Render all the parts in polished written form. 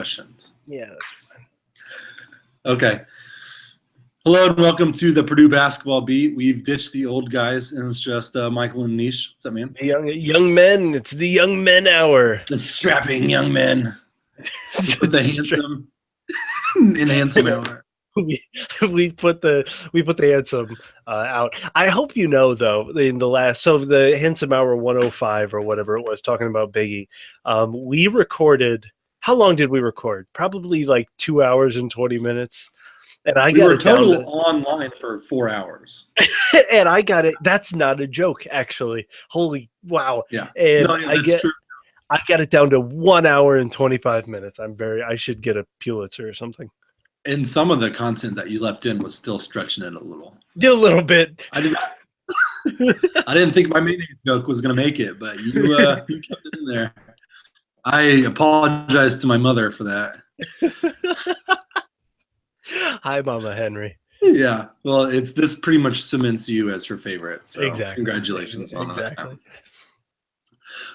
questions. Yeah, that's fine. Okay. Hello and welcome to the Purdue basketball beat. We've ditched the old guys and it's just Michael and Nish. What's up, man? The young men. It's the young men hour. The strapping young men. We put the handsome in handsome hour. We put the handsome out. I hope you know though, in the the handsome hour 105 or whatever it was, talking about Biggie. We recorded. How long did we record? Probably like 2 hours and 20 minutes. And we were total online for 4 hours. And I got it. That's not a joke, actually. Holy wow! Yeah. And no, yeah, that's true. I got it down to 1 hour and 25 minutes. I should get a Pulitzer or something. And some of the content that you left in was still stretching it a little. A little bit. I didn't think my mayonnaise joke was going to make it, but you kept it in there. I apologize to my mother for that. Hi, Mama Henry. Yeah, well, this pretty much cements you as her favorite. So exactly. Congratulations on that.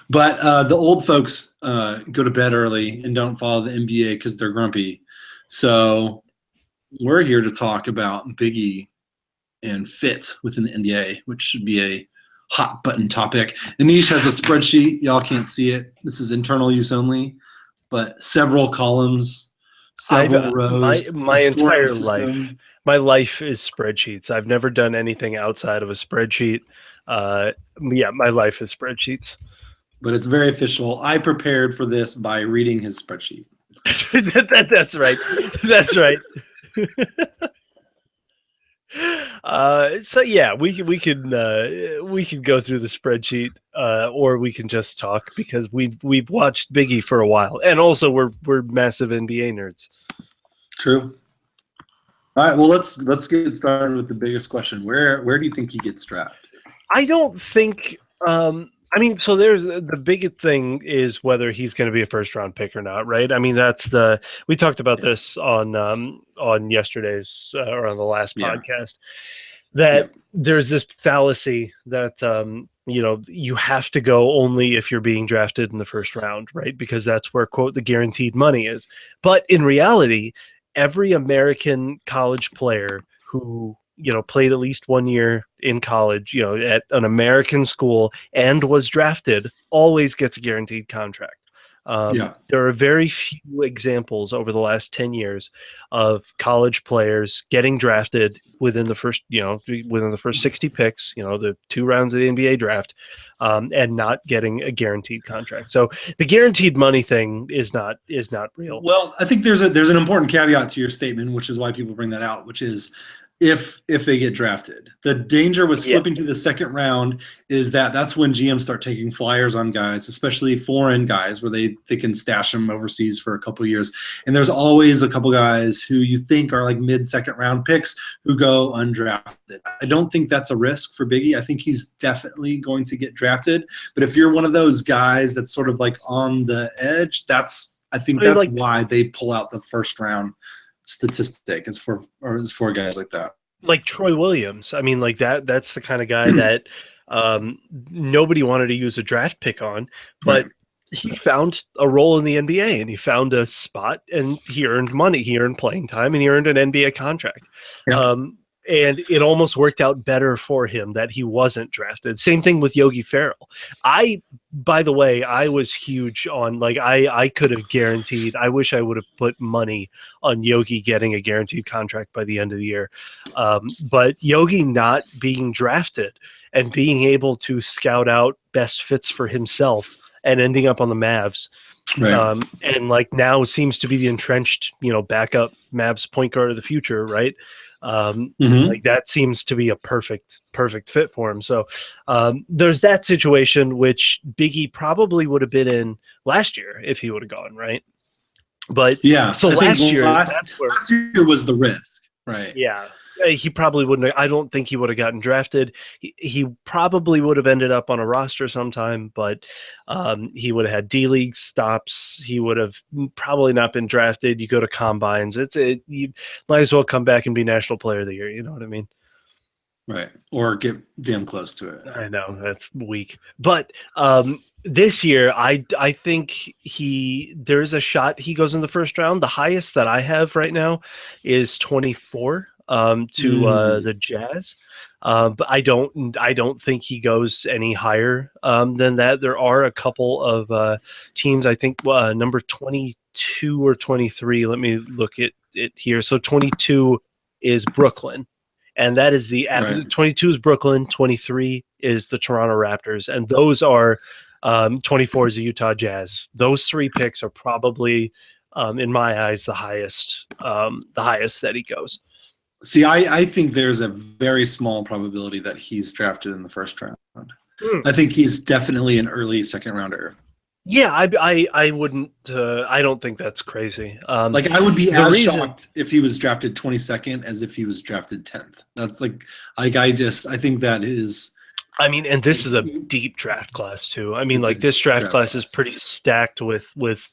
But the old folks go to bed early and don't follow the NBA because they're grumpy. So we're here to talk about Biggie and fit within the NBA, which should be a hot button topic. Anish has a spreadsheet. Y'all can't see it. This is internal use only, but several columns, several rows. My entire life. My life is spreadsheets. I've never done anything outside of a spreadsheet. My life is spreadsheets. But it's very official. I prepared for this by reading his spreadsheet. That's right. That's right. So yeah, we can go through the spreadsheet, or we can just talk because we've watched Biggie for a while, and also we're massive NBA nerds. True. All right, well let's get started with the biggest question. Where do you think he gets drafted? I don't think. So there's the biggest thing is whether he's going to be a first round pick or not, right? I mean, we talked about this on yesterday's or on the last podcast, that there's this fallacy that you have to go only if you're being drafted in the first round, right? Because that's where, quote, the guaranteed money is. But in reality, every American college player who played at least 1 year in college, at an American school and was drafted, always gets a guaranteed contract. There are very few examples over the last 10 years of college players getting drafted within the first 60 picks, the 2 rounds of the NBA draft, and not getting a guaranteed contract. So the guaranteed money thing is not real. Well, I think there's an important caveat to your statement, which is why people bring that out, which is if they get drafted. The danger with slipping to the second round is that's when GMs start taking flyers on guys, especially foreign guys, where they can stash them overseas for a couple of years. And there's always a couple guys who you think are like mid-second round picks who go undrafted. I don't think that's a risk for Biggie. I think he's definitely going to get drafted. But if you're one of those guys that's sort of like on the edge, I think that's why they pull out the first round statistic is for guys like that, like Troy Williams. I mean, like that's the kind of guy that nobody wanted to use a draft pick on, but he found a role in the NBA and he found a spot and he earned money. He earned playing time and he earned an NBA contract. And it almost worked out better for him that he wasn't drafted. Same thing with Yogi Ferrell. By the way, I was huge on, I could have guaranteed, I wish I would have put money on Yogi getting a guaranteed contract by the end of the year. But Yogi not being drafted and being able to scout out best fits for himself and ending up on the Mavs. And now seems to be the entrenched, backup Mavs point guard of the future, right? That seems to be a perfect fit for him. So there's that situation, which Biggie probably would have been in last year if he would have gone, right? But so last year was the risk, right? Yeah. He probably wouldn't have, I don't think he would have gotten drafted. He probably would have ended up on a roster sometime, but he would have had D-League stops. He would have probably not been drafted. You go to combines. You might as well come back and be National Player of the Year. You know what I mean? Right. Or get damn close to it. I know. That's weak. But This year, I think there's a shot he goes in the first round. The highest that I have right now is 24 to the Jazz. But I don't think he goes any higher than that. There are a couple of teams. I think number 22 or 23. Let me look at it here. So 22 is Brooklyn, and that is Right. 22 is Brooklyn. 23 is the Toronto Raptors, and those are 24 is the Utah Jazz. Those three picks are probably, in my eyes, the highest that he goes. See, I think there's a very small probability that he's drafted in the first round. I think he's definitely an early second rounder. Yeah, I wouldn't. I don't think that's crazy. Like I would be as shocked if he was drafted 22nd as if he was drafted 10th. That's like I think that is. I mean, and this is a deep draft class too. I mean, like this draft class is pretty stacked with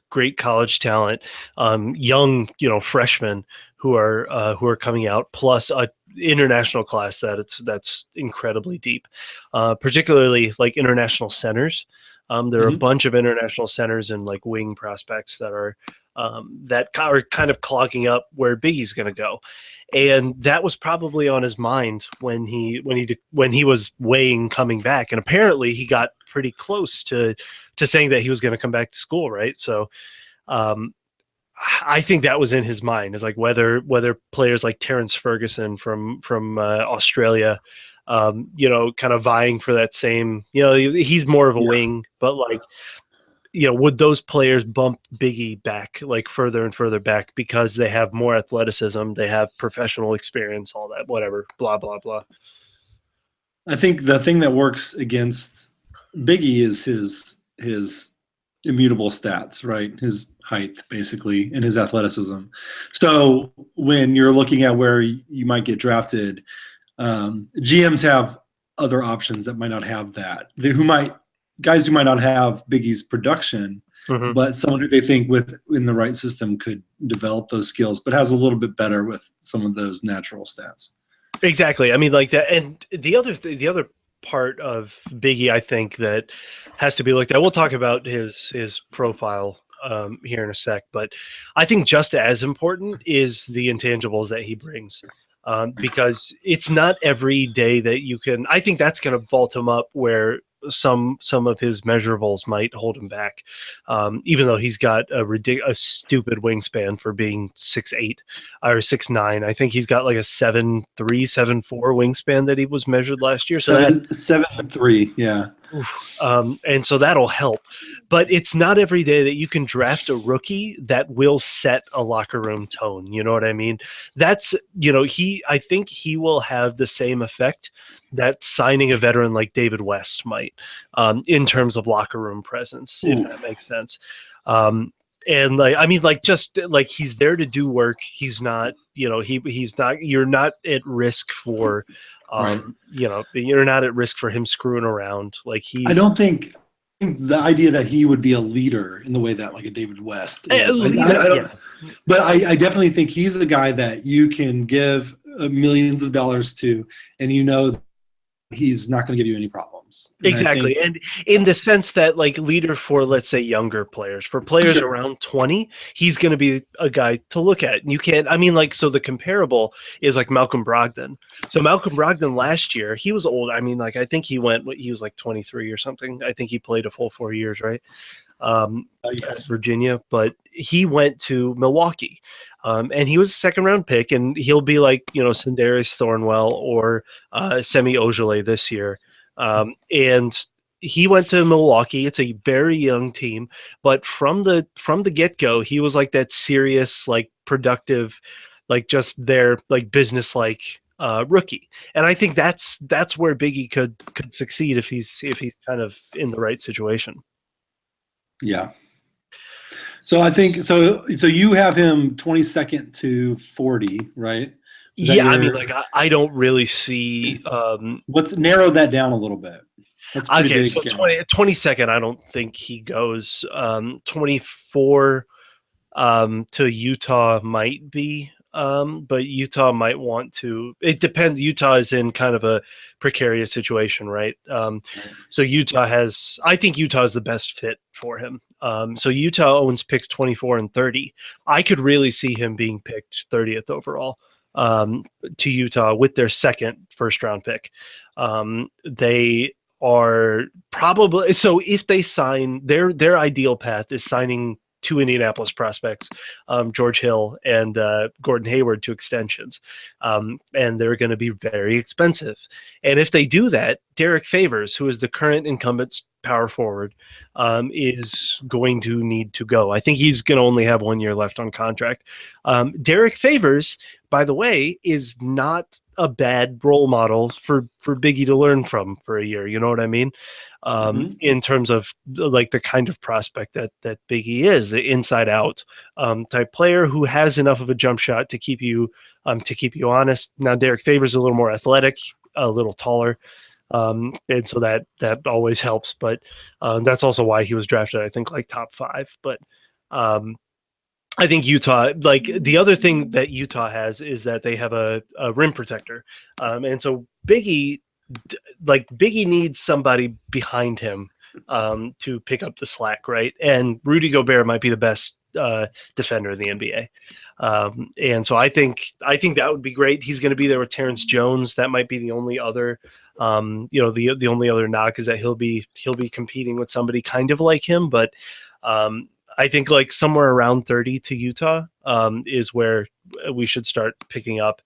great college talent, young freshmen who are coming out, plus a international class that's incredibly deep, particularly like international centers. There are a bunch of international centers and like wing prospects that are kind of clogging up where Biggie's going to go, and that was probably on his mind when he was weighing coming back, and apparently he got pretty close to saying that he was going to come back to school, right? So, I think that was in his mind, is like whether players like Terrence Ferguson from Australia, kind of vying for that same, he's more of a wing, but like, would those players bump Biggie back like further and further back because they have more athleticism, they have professional experience, all that, whatever, blah, blah, blah. I think the thing that works against Biggie is his immutable stats, right? His height, basically, and his athleticism. So when you're looking at where you might get drafted, GMs have other options that might not have that. Guys who might not have Biggie's production, but someone who they think in the right system could develop those skills, but has a little bit better with some of those natural stats. Exactly. I mean, like that. And the other part of Biggie, I think, that has to be looked at. We'll talk about his profile here in a sec, but I think just as important is the intangibles that he brings. Because it's not every day that you can. I think that's going to vault him up where some of his measurables might hold him back, even though he's got a stupid wingspan for being 6'8" or 6'9". I think he's got like a 7'3", 7'4" wingspan that he was measured last year. So 7'3", yeah. And so that'll help, but it's not every day that you can draft a rookie that will set a locker room tone. You know what I mean? That's, I think he will have the same effect that signing a veteran like David West might, in terms of locker room presence, if that makes sense. And like, I mean, like, just like he's there to do work. He's not, he's not, you're not at risk for, Right. You're not at risk for him screwing around. Like I don't think the idea that he would be a leader in the way that like a David West is. But I definitely think he's the guy that you can give millions of dollars to, and he's not going to give you any problems. Exactly. And in the sense that like leader for, let's say, younger players, for players around 20, he's going to be a guy to look at. And you can't, I mean, like, so the comparable is like Malcolm Brogdon. So Malcolm Brogdon last year, he was old. I mean, like, I think he was like 23 or something. I think he played a full 4 years, right? At Virginia, but he went to Milwaukee. And he was a second-round pick, and he'll be like, Sindarius Thornwell or Semi Ojeleye this year. And he went to Milwaukee. It's a very young team, but from the get-go, he was like that serious, like productive, like just their like business-like rookie. And I think that's where Biggie could succeed if he's kind of in the right situation. Yeah. So I think so you have him 22nd to 40, right? I mean, like, I don't really see. Let's narrow that down a little bit. That's okay, so 22nd, I don't think he goes. 24 to Utah might be. but Utah might want to. It depends. Utah is in kind of a precarious situation, right? So I think Utah is the best fit for him. So Utah owns picks 24 and 30. I could really see him being picked 30th overall to Utah with their second first-round pick. They are probably, so if they sign, their ideal path is signing two Indianapolis prospects, George Hill and Gordon Hayward, to extensions. And they're going to be very expensive. And if they do that, Derek Favors, who is the current incumbent power forward, is going to need to go. I think he's going to only have 1 year left on contract. Derek Favors, by the way, is not a bad role model for Biggie to learn from for a year. You know what I mean? In terms of like the kind of prospect that Biggie is, the inside out type player who has enough of a jump shot to keep you honest. Now, Derek Favors is a little more athletic, a little taller. And so that always helps, but that's also why he was drafted, I think, like top 5. But I think Utah, like the other thing that Utah has is that they have a rim protector. And so Biggie needs somebody behind him to pick up the slack, right? And Rudy Gobert might be the best defender in the NBA. And so I think that would be great. He's going to be there with Terrence Jones. That might be the only other, the only other knock is that he'll be competing with somebody kind of like him. But I think like somewhere around 30 to Utah is where we should start picking up.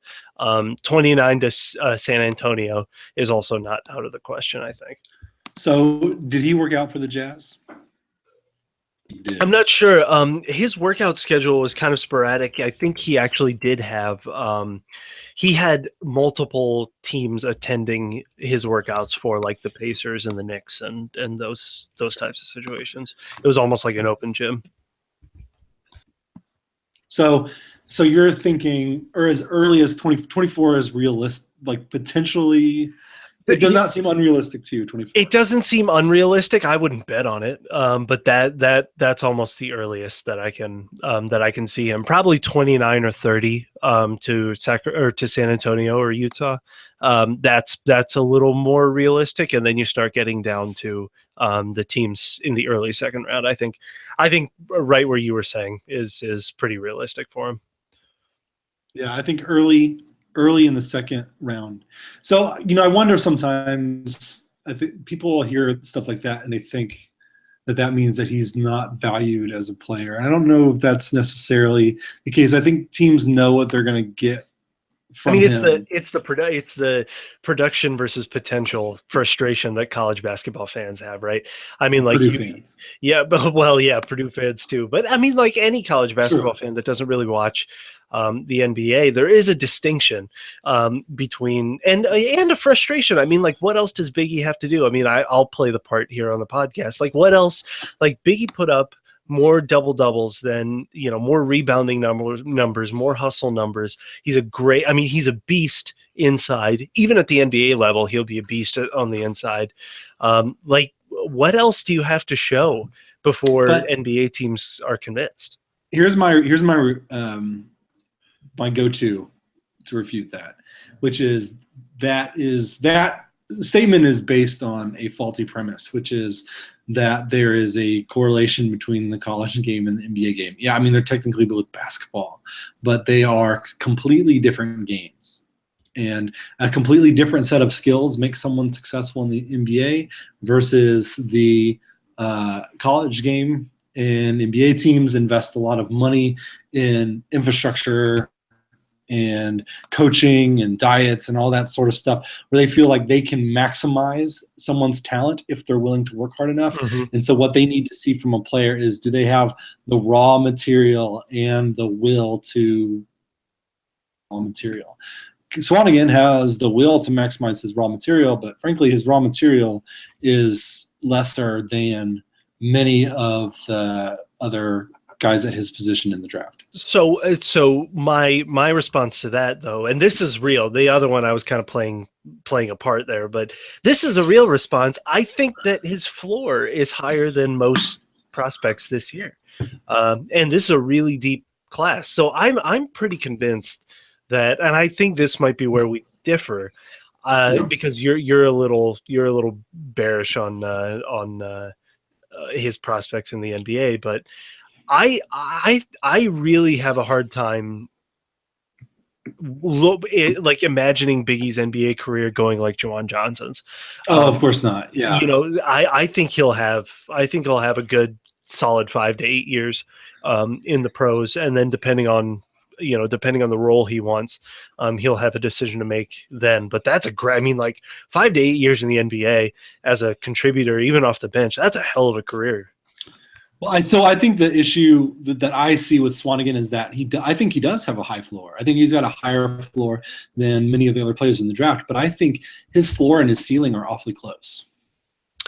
29 to San Antonio is also not out of the question, I think. So did he work out for the Jazz? I'm not sure. His workout schedule was kind of sporadic. I think he actually did have he had multiple teams attending his workouts for like the Pacers and the Knicks and those types of situations. It was almost like an open gym. So you're thinking, or as early as 24 is realistic, like potentially. It does not seem unrealistic to you, 24. It doesn't seem unrealistic. I wouldn't bet on it, but that's almost the earliest that I can see him. Probably 29 or 30 to San Antonio or Utah. That's a little more realistic, and then you start getting down to the teams in the early second round. I think right where you were saying is pretty realistic for him. Yeah, I think early in the second round. So, I wonder sometimes, I think people hear stuff like that and they think that means that he's not valued as a player. I don't know if that's necessarily the case. I think teams know what they're going to get from him. It's the production versus potential frustration that college basketball fans have, right? I mean, like Purdue fans. Yeah, but Purdue fans too. But I mean, like any college basketball fan that doesn't really watch the NBA, there is a distinction between and a frustration. I mean, like, what else does Biggie have to do? I mean, I'll play the part here on the podcast. Like, what else? Like, Biggie put up more double doubles than, more rebounding numbers, more hustle numbers. He's a beast inside. Even at the NBA level, he'll be a beast on the inside. Like, what else do you have to show before NBA teams are convinced? Here's my my go-to to refute that, which is that statement is based on a faulty premise, which is that there is a correlation between the college game and the NBA game. Yeah, I mean, they're technically both basketball, but they are completely different games. And a completely different set of skills makes someone successful in the NBA versus the college game. And NBA teams invest a lot of money in infrastructure and coaching and diets and all that sort of stuff, where they feel like they can maximize someone's talent if they're willing to work hard enough. Mm-hmm. And so what they need to see from a player is, do they have the raw material and the will to raw material? Swanigan has the will to maximize his raw material, but frankly, his raw material is lesser than many of the other guys at his position in the draft. So my response to that, though, and this is real. The other one I was kind of playing a part there, but this is a real response. I think that his floor is higher than most prospects this year, and this is a really deep class. So I'm pretty convinced that, and I think this might be where we differ, because you're a little bearish on his prospects in the NBA, but I really have a hard time like imagining Biggie's NBA career going like Juwan Johnson's. Oh, of course not. Yeah. I think he'll have a good solid 5 to 8 years in the pros, and then depending on the role he wants, he'll have a decision to make then. But that's I mean, like 5 to 8 years in the NBA as a contributor, even off the bench, that's a hell of a career. Well, I think the issue that I see with Swanigan is that I think he does have a high floor. I think he's got a higher floor than many of the other players in the draft, but I think his floor and his ceiling are awfully close.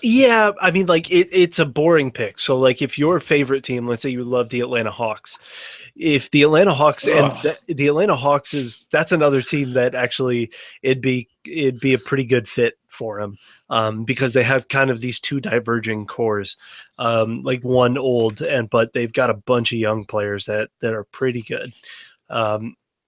Yeah, I mean, like it's a boring pick. So, like, if your favorite team, let's say you love the Atlanta Hawks, if the Atlanta Hawks the Atlanta Hawks that's another team that actually it'd be a pretty good fit for him, because they have kind of these two diverging cores, like one old but they've got a bunch of young players that are pretty good.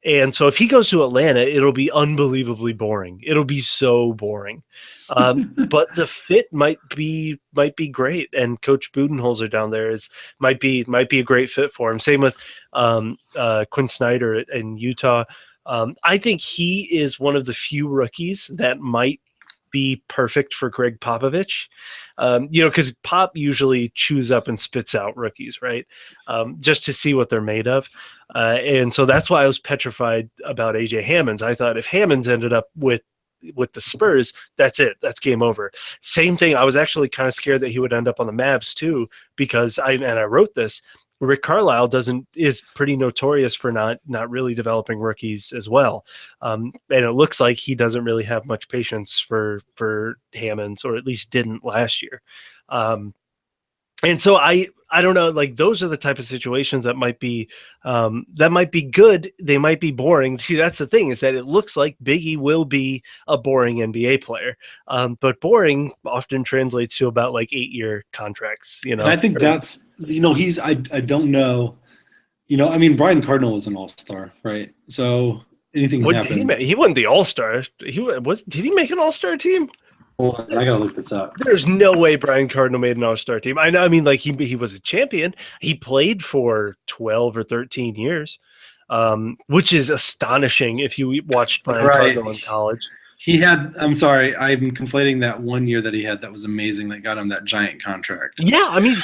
And so if he goes to Atlanta, it'll be unbelievably boring. It'll be so boring. But the fit might be great, and Coach Budenholzer down there might be a great fit for him. Same with Quinn Snyder in Utah. I think he is one of the few rookies that might be perfect for Greg Popovich, because Pop usually chews up and spits out rookies, right? Just to see what they're made of. And so that's why I was petrified about AJ Hammonds. I thought if Hammonds ended up with the Spurs, that's it. That's game over. Same thing. I was actually kind of scared that he would end up on the Mavs too, because I wrote this. Rick Carlisle is pretty notorious for not really developing rookies as well, and it looks like he doesn't really have much patience for Hammonds, or at least didn't last year. And so I don't know, like those are the type of situations that might be good. They might be boring. See, that's the thing, is that it looks like Biggie will be a boring NBA player. But boring often translates to about like 8-year contracts, And I think that's, I don't know, I mean, Brian Cardinal was an all-star, right? So anything can happen. He wasn't the all-star. Did he make an all-star team? Hold on, I gotta look this up. There's no way Brian Cardinal made an all-star team. I know. I mean, like he was a champion. He played for 12 or 13 years, which is astonishing if you watched Brian Cardinal in college. I'm sorry, I'm conflating that 1 year that he had that was amazing, that got him that giant contract. Yeah, I mean,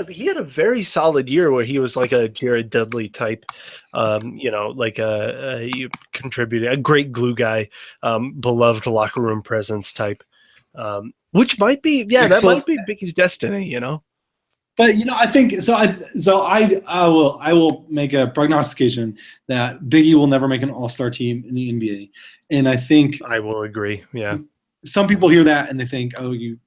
he had a very solid year where he was like a Jared Dudley type, like a contributor, a great glue guy, beloved locker room presence type. Which might be, that might be Biggie's destiny, But I think so. I will make a prognostication that Biggie will never make an all-star team in the NBA, and I think I will agree. Yeah, some people hear that and they think, oh, you're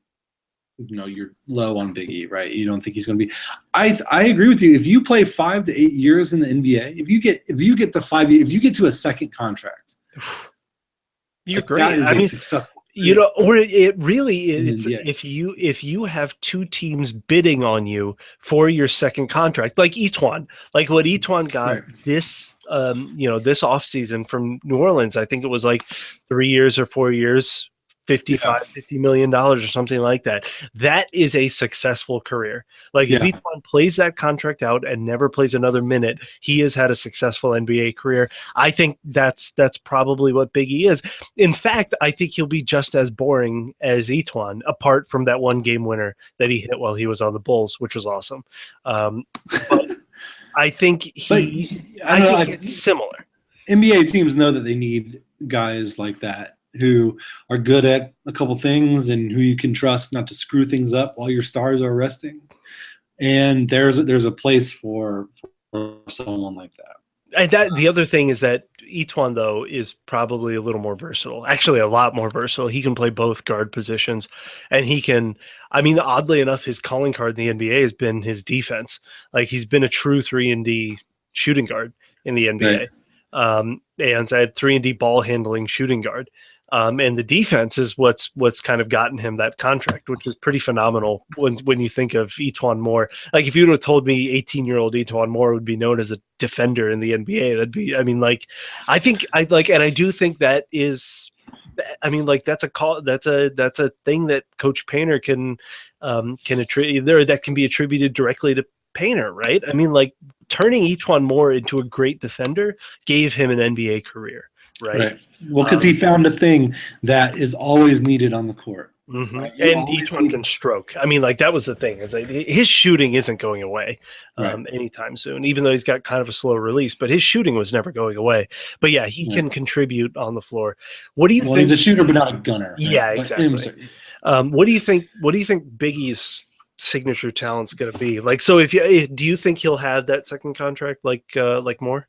low on Biggie, right? You don't think he's going to be. I agree with you. If you play 5 to 8 years in the NBA, if you get to 5 years, if you get to a second contract, you're great. That is a successful. Or it really is, if you have two teams bidding on you for your second contract, like Etuan, like what Etuan got this this offseason from New Orleans. I think it was like 3 years or 4 years, $50 million or something like that. That is a successful career. Like if Etuan plays that contract out and never plays another minute, he has had a successful NBA career. I think that's probably what Biggie is. In fact, I think he'll be just as boring as Etuan, apart from that one game winner that he hit while he was on the Bulls, which was awesome. But I think it's similar. NBA teams know that they need guys like that, who are good at a couple things and who you can trust not to screw things up while your stars are resting. And there's a place for someone like that. And the other thing is that Etuan, though, is probably a little more versatile. Actually, a lot more versatile. He can play both guard positions, and he can. I mean, oddly enough, his calling card in the NBA has been his defense. Like he's been a true 3-and-D shooting guard in the NBA. And I had 3-and-D ball handling shooting guard. And the defense is what's kind of gotten him that contract, which is pretty phenomenal when you think of Etuan Moore. Like if you would have told me 18-year-old Etuan Moore would be known as a defender in the NBA, that'd be, I mean, like, I think I like, and I do think that is, I mean, like that's a call, that's a thing that Coach Painter can attribute there, that can be attributed directly to Painter, right? I mean, like turning Etuan Moore into a great defender gave him an NBA career. Right. Well, because he found a thing that is always needed on the court. Mm-hmm. Right? And each one can stroke. I mean, like that was the thing, is like his shooting isn't going away anytime soon, even though he's got kind of a slow release, but his shooting was never going away. But yeah, he can contribute on the floor. What do you think? He's a shooter, but not a gunner. Right? Yeah, exactly. What do you think Biggie's signature talent's going to be? Like, so do you think he'll have that second contract like Moore?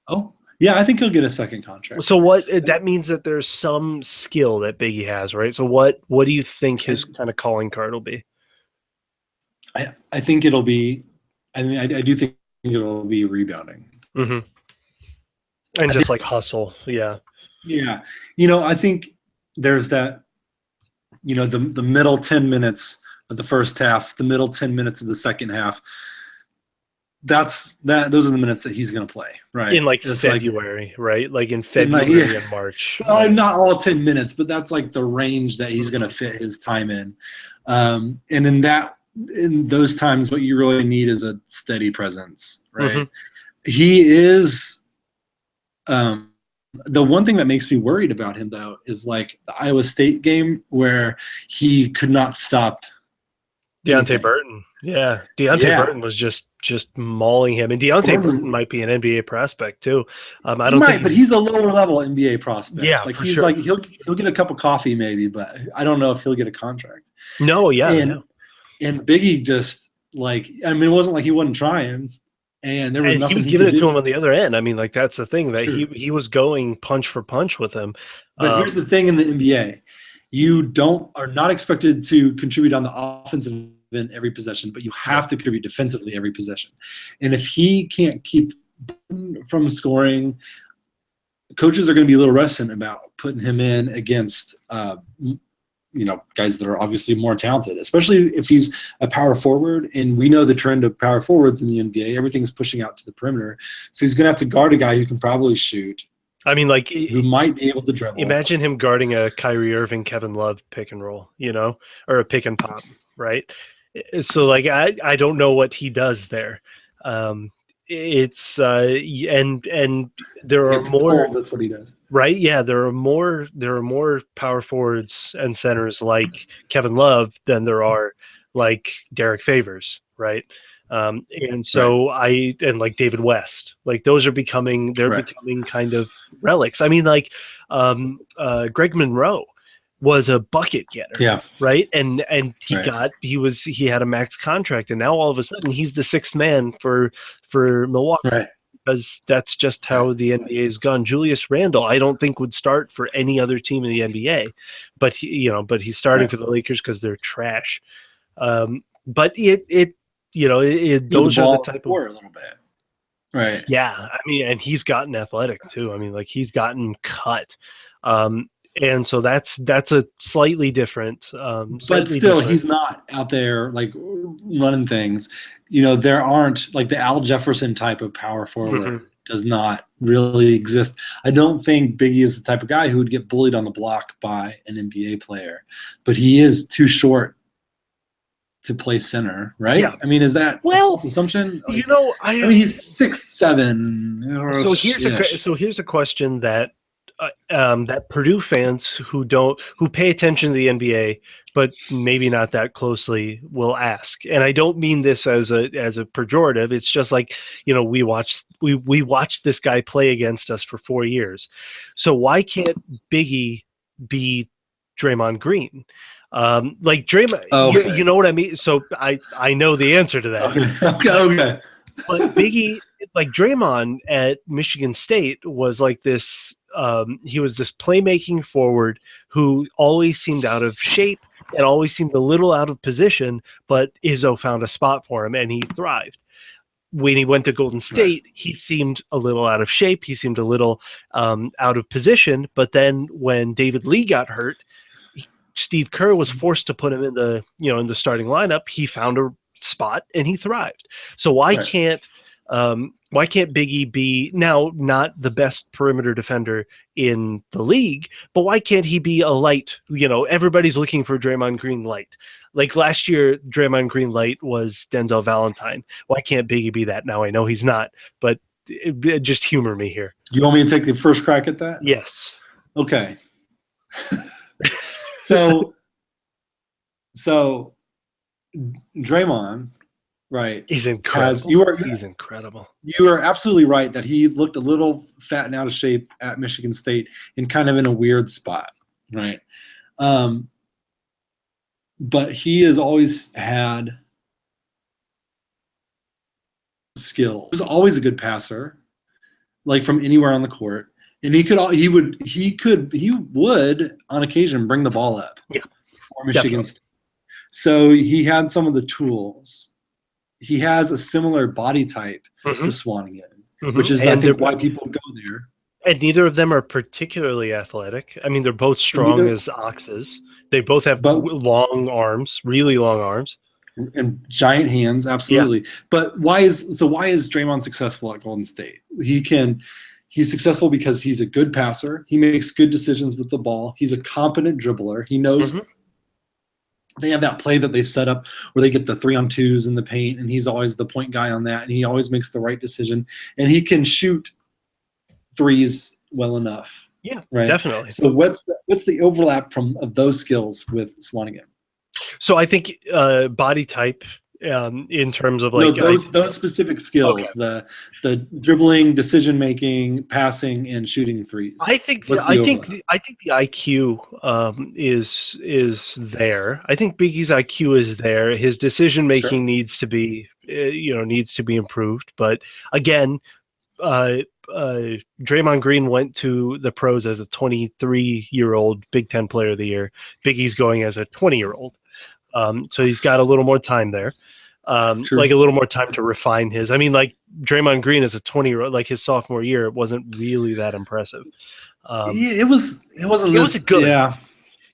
Oh, yeah, I think he'll get a second contract. So that means that there's some skill that Biggie has, right? So what do you think his kind of calling card will be? I think it'll be, I mean, I do think it'll be rebounding. Mm-hmm. And just like hustle. Yeah. Yeah. I think there's that, the middle 10 minutes of the first half, the middle 10 minutes of the second half. Those are the minutes that he's going to play, right? In February, right? Like in February and March. Not all 10 minutes, but that's like the range that he's going to fit his time in. And in those times, what you really need is a steady presence, right? Mm-hmm. He is. The one thing that makes me worried about him, though, is like the Iowa State game where he could not stop Deontay Burton. Yeah. Burton was just mauling him. And Deontay Burton might be an NBA prospect too. I don't think but he's a lower level NBA prospect. Yeah. Like he's like he'll get a cup of coffee maybe, but I don't know if he'll get a contract. No, yeah. And Biggie just it wasn't like he wasn't trying. And there was nothing he was giving it to him on the other end. I mean, like that's the thing that he was going punch for punch with him. But here's the thing in the NBA. You are not expected to contribute on the offensive end every possession, but you have to contribute defensively every possession. And if he can't keep from scoring, coaches are going to be a little reticent about putting him in against guys that are obviously more talented, especially if he's a power forward. And we know the trend of power forwards in the NBA. Everything's pushing out to the perimeter. So he's going to have to guard a guy who can probably shoot. I mean, like who might be able to dribble. Imagine him guarding a Kyrie Irving, Kevin Love pick and roll, or a pick and pop, right? So, like, I don't know what he does there. It's and there are more. That's what he does, right? Yeah, there are more power forwards and centers like Kevin Love than there are like Derek Favors, right? And so like David West, like those are becoming kind of relics. I mean, like Greg Monroe was a bucket getter, right? And he had a max contract, and now all of a sudden he's the sixth man for Milwaukee, right? Because that's just how the NBA has gone. Julius Randle, I don't think would start for any other team in the NBA, but he's starting for the Lakers because they're trash. But those are the type of a little bit, right? Yeah, I mean, and he's gotten athletic too. I mean, like he's gotten cut, and so that's a slightly different. But still, he's not out there like running things. There aren't like the Al Jefferson type of power forward does not really exist. I don't think Biggie is the type of guy who would get bullied on the block by an NBA player, but he is too short to play center, right? Yeah. I mean, is that a false assumption? Like, I mean, he's 6'7". So here's a question that that Purdue fans who pay attention to the NBA, but maybe not that closely, will ask. And I don't mean this as a pejorative. It's just like, we watched this guy play against us for 4 years. So why can't Biggie be Draymond Green? Like Draymond, you know what I mean? So I know the answer to that. Okay. But Biggie, like Draymond at Michigan State was like this, he was this playmaking forward who always seemed out of shape and always seemed a little out of position, but Izzo found a spot for him and he thrived. when he went to Golden State, he seemed a little out of shape. He seemed a little out of position. But then when David Lee got hurt, Steve Kerr was forced to put him in the starting lineup. He found a spot and he thrived. So why can't Biggie be now not the best perimeter defender in the league, but why can't he be a light? Everybody's looking for Draymond Green light. Like last year, Draymond Green light was Denzel Valentine. Why can't Biggie be that? Now I know he's not, but just humor me here. You want me to take the first crack at that? Yes. Okay. So Draymond, right? He's incredible. He's incredible. You are absolutely right that he looked a little fat and out of shape at Michigan State and kind of in a weird spot, right? But he has always had skill. He was always a good passer, like from anywhere on the court, and he would on occasion bring the ball up. Yeah, for Michigan State. So he had some of the tools. He has a similar body type to Swanigan, which is I think why people go there. And neither of them are particularly athletic. I mean, they're both strong as oxes. They both have long arms, really long arms, and giant hands. Absolutely. Yeah. But why is Draymond successful at Golden State? He's successful because he's a good passer. He makes good decisions with the ball. He's a competent dribbler. He knows. They have that play that they set up where they get the 3-on-2s in the paint, and he's always the point guy on that, and he always makes the right decision, and he can shoot threes well enough. Yeah, right. Definitely. So what's the overlap of those skills with Swanigan? So I think body type in terms of those specific skills, the dribbling, decision making, passing, and shooting threes. I think the IQ is there. I think Biggie's IQ is there. His decision making needs to be improved. But again, Draymond Green went to the pros as a 23-year-old Big Ten Player of the Year. Biggie's going as a 20-year-old. So he's got a little more time there. Like a little more time to refine his. I mean, like Draymond Green as a 20-year-old, like his sophomore year, it wasn't really that impressive. It was good. Yeah,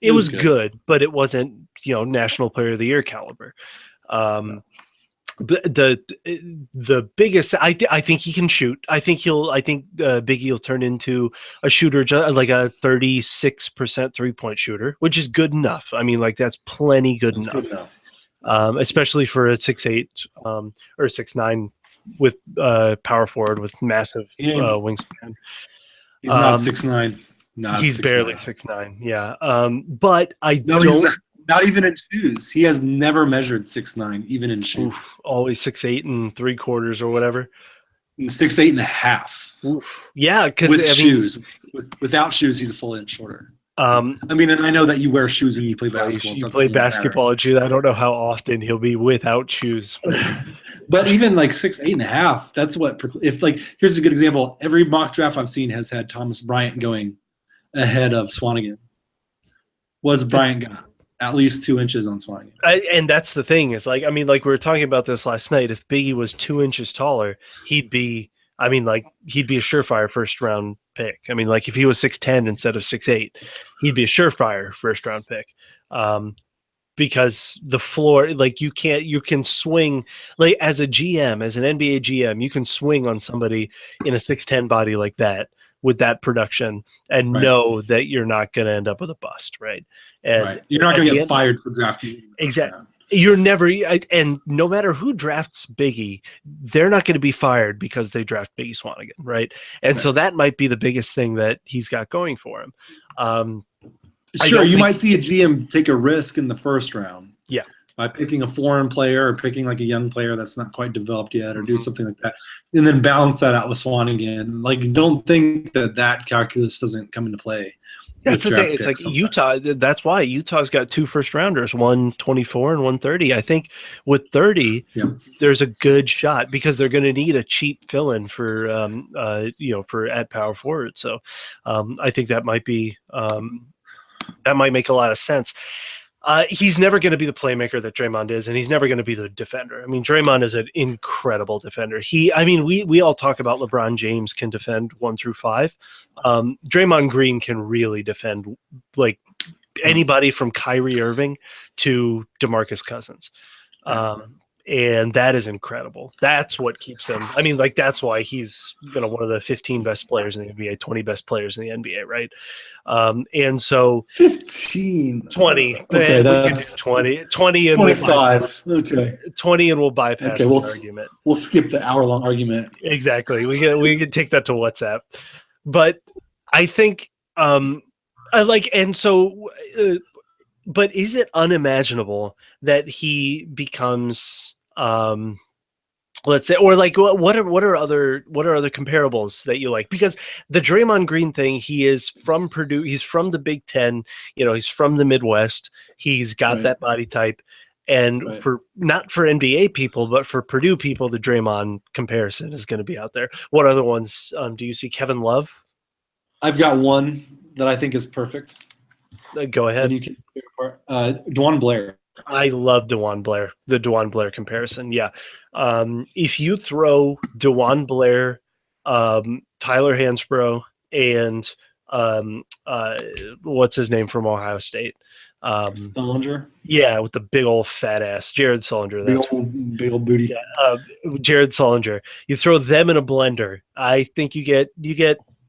it was good, but it wasn't National Player of the Year caliber. The biggest, I think he can shoot. I think Biggie will turn into a shooter, like a 36% 3-point shooter, which is good enough. I mean, like that's plenty good enough. Especially for a 6'8" or 6'9" with power forward with massive wingspan. He's not 6'9". He's 6'9". Barely 6'9". Yeah. But he's not even in shoes. He has never measured 6'9", even in shoes. Always 6'8 3/4 or whatever. 6'8 and a half. Yeah, because shoes. Without shoes, he's a full inch shorter. And I know that you wear shoes when you play basketball. You play basketball, I don't know how often he'll be without shoes. But even like 6'8 and a half, that's what. Here's a good example. Every mock draft I've seen has had Thomas Bryant going ahead of Swanigan. Was Bryant got at least 2 inches on Swanigan? And that's the thing is we were talking about this last night. If Biggie was 2 inches taller, he'd be a surefire first round pick. I mean, like if he was 6'10" instead of 6'8", he'd be a surefire first round pick. Because the floor, like you can swing, like as a GM, as an NBA GM, you can swing on somebody in a 6'10" body like that with that production and know that you're not going to end up with a bust, right? And you're not going to get fired for drafting. Exactly. You're never, and no matter who drafts Biggie, they're not going to be fired because they draft Biggie Swanigan, right? And so that might be the biggest thing that he's got going for him. Sure, you might see a GM take a risk in the first round. Yeah. By picking a foreign player or picking like a young player that's not quite developed yet or do something like that. And then balance that out with Swanigan. Like, don't think that calculus doesn't come into play. That's the thing. It's like sometimes. Utah. That's why Utah's got 2 first rounders, 124 and 130. I think with 30, there's a good shot because they're going to need a cheap fill-in for at power forward. So I think that might be that might make a lot of sense. He's never going to be the playmaker that Draymond is, and he's never going to be the defender. I mean, Draymond is an incredible defender. We all talk about LeBron James can defend 1 through 5. Draymond Green can really defend like anybody from Kyrie Irving to DeMarcus Cousins. And that is incredible. That's what keeps him. I mean, like, that's why he's one of the 15 best players in the NBA, 20 best players in the NBA, right? And so 15, 20. Okay, that's 20 and 25. Okay, 20, and we'll bypass the argument. We'll skip the hour-long argument. Exactly. We can take that to WhatsApp. But I think but is it unimaginable that he becomes let's say, or like what are other comparables that you like? Because the Draymond Green thing, he is from Purdue, he's from the Big Ten, he's from the Midwest, he's got that body type, and for not for NBA people, but for Purdue people, the Draymond comparison is going to be out there. What other ones do you see? Kevin Love? I've got one that I think is perfect. Go ahead. And you can pick apart. DeJuan Blair. I love DeJuan Blair. The DeJuan Blair comparison. Yeah. If you throw DeJuan Blair, Tyler Hansbrough, and what's his name from Ohio State? Sullinger. Yeah, with the big old fat ass, Jared Sullinger. Big old booty. Yeah, Jared Sullinger. You throw them in a blender. I think you get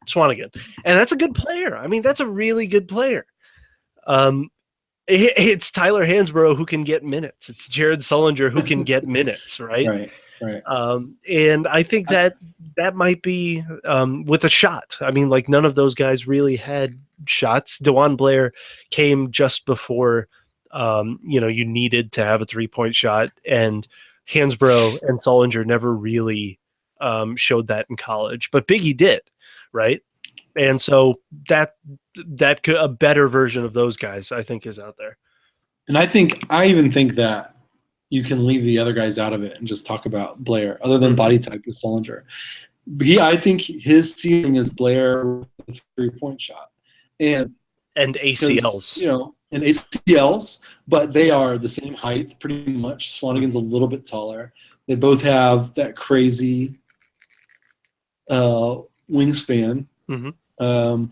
Swanigan, and that's a good player. I mean, that's a really good player. It's Tyler Hansbrough who can get minutes. It's Jared Sullinger who can get minutes, right? Right. And I think that might be with a shot. I mean, like, none of those guys really had shots. DeJuan Blair came just before, you needed to have a 3-point shot, and Hansbrough and Sullinger never really showed that in college, but Biggie did, right? And so that could, a better version of those guys, I think, is out there. And I even think that you can leave the other guys out of it and just talk about Blair, other than body type with Sullinger. I think his ceiling is Blair with a 3-point shot. And ACLs. And ACLs, but they are the same height, pretty much. Swanigan's a little bit taller. They both have that crazy wingspan. Mm-hmm.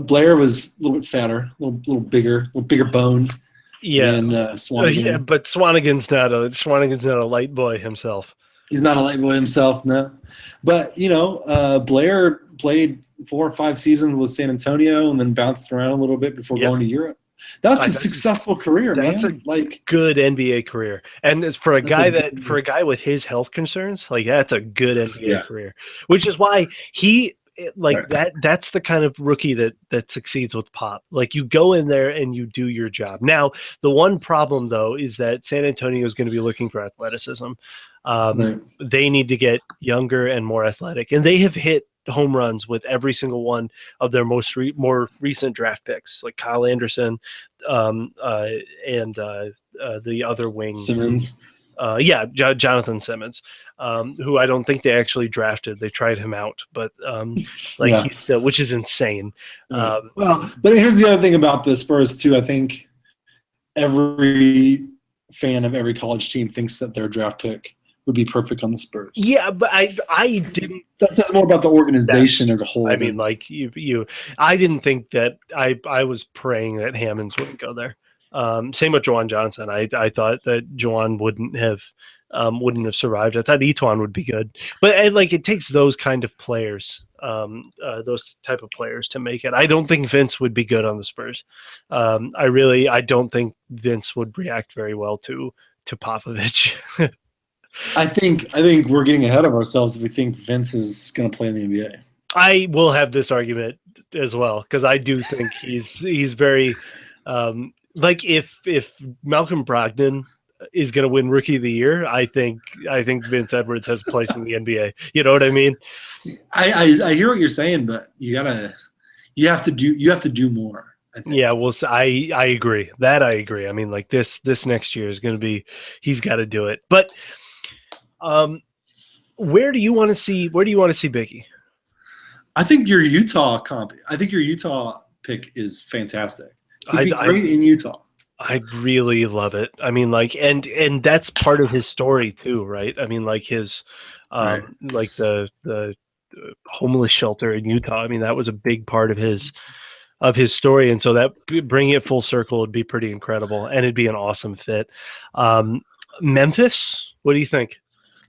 Blair was a little bit fatter, a little bigger boned. Yeah, than Swanigan. Yeah, but Swanigan's not a light boy himself. He's not a light boy himself, no. But Blair played 4 or 5 seasons with San Antonio and then bounced around a little bit before going to Europe. That's a successful career, man. That's a good NBA career, and it's for a guy with his health concerns, that's a good NBA career. Which is why he. That's the kind of rookie that succeeds with Pop. Like, you go in there and you do your job. Now, the one problem, though, is that San Antonio is going to be looking for athleticism. They need to get younger and more athletic, and they have hit home runs with every single one of their more recent draft picks, like Kyle Anderson, and the other wing Simmons. Jonathan Simmons, who I don't think they actually drafted. They tried him out, but he's still, which is insane. But here's the other thing about the Spurs too. I think every fan of every college team thinks that their draft pick would be perfect on the Spurs. Yeah, but I didn't. That says more about the organization as a whole. I mean, like I didn't think that. I was praying that Hammonds wouldn't go there. Same with Juwan Johnson. I thought that Juwan wouldn't have survived. I thought Etuan would be good, but it takes those kind of players, those type of players to make it. I don't think Vince would be good on the Spurs. I don't think Vince would react very well to Popovich. I think we're getting ahead of ourselves if we think Vince is going to play in the NBA. I will have this argument as well, because I do think he's very. If Malcolm Brogdon is going to win Rookie of the Year, I think Vince Edwards has a place in the NBA. You know what I mean? I hear what you're saying, but you have to do more. I think. Yeah, well, I agree. That I agree. I mean, this next year is going to be, he's got to do it. But where do you want to see Biggie? I think your Utah pick is fantastic. He'd be great in Utah. I really love it. I mean, like, and that's part of his story too, right? I mean, like his, Right. like the homeless shelter in Utah. I mean, that was a big part of his story, and so that bringing it full circle would be pretty incredible, and it'd be an awesome fit. Um, Memphis, what do you think?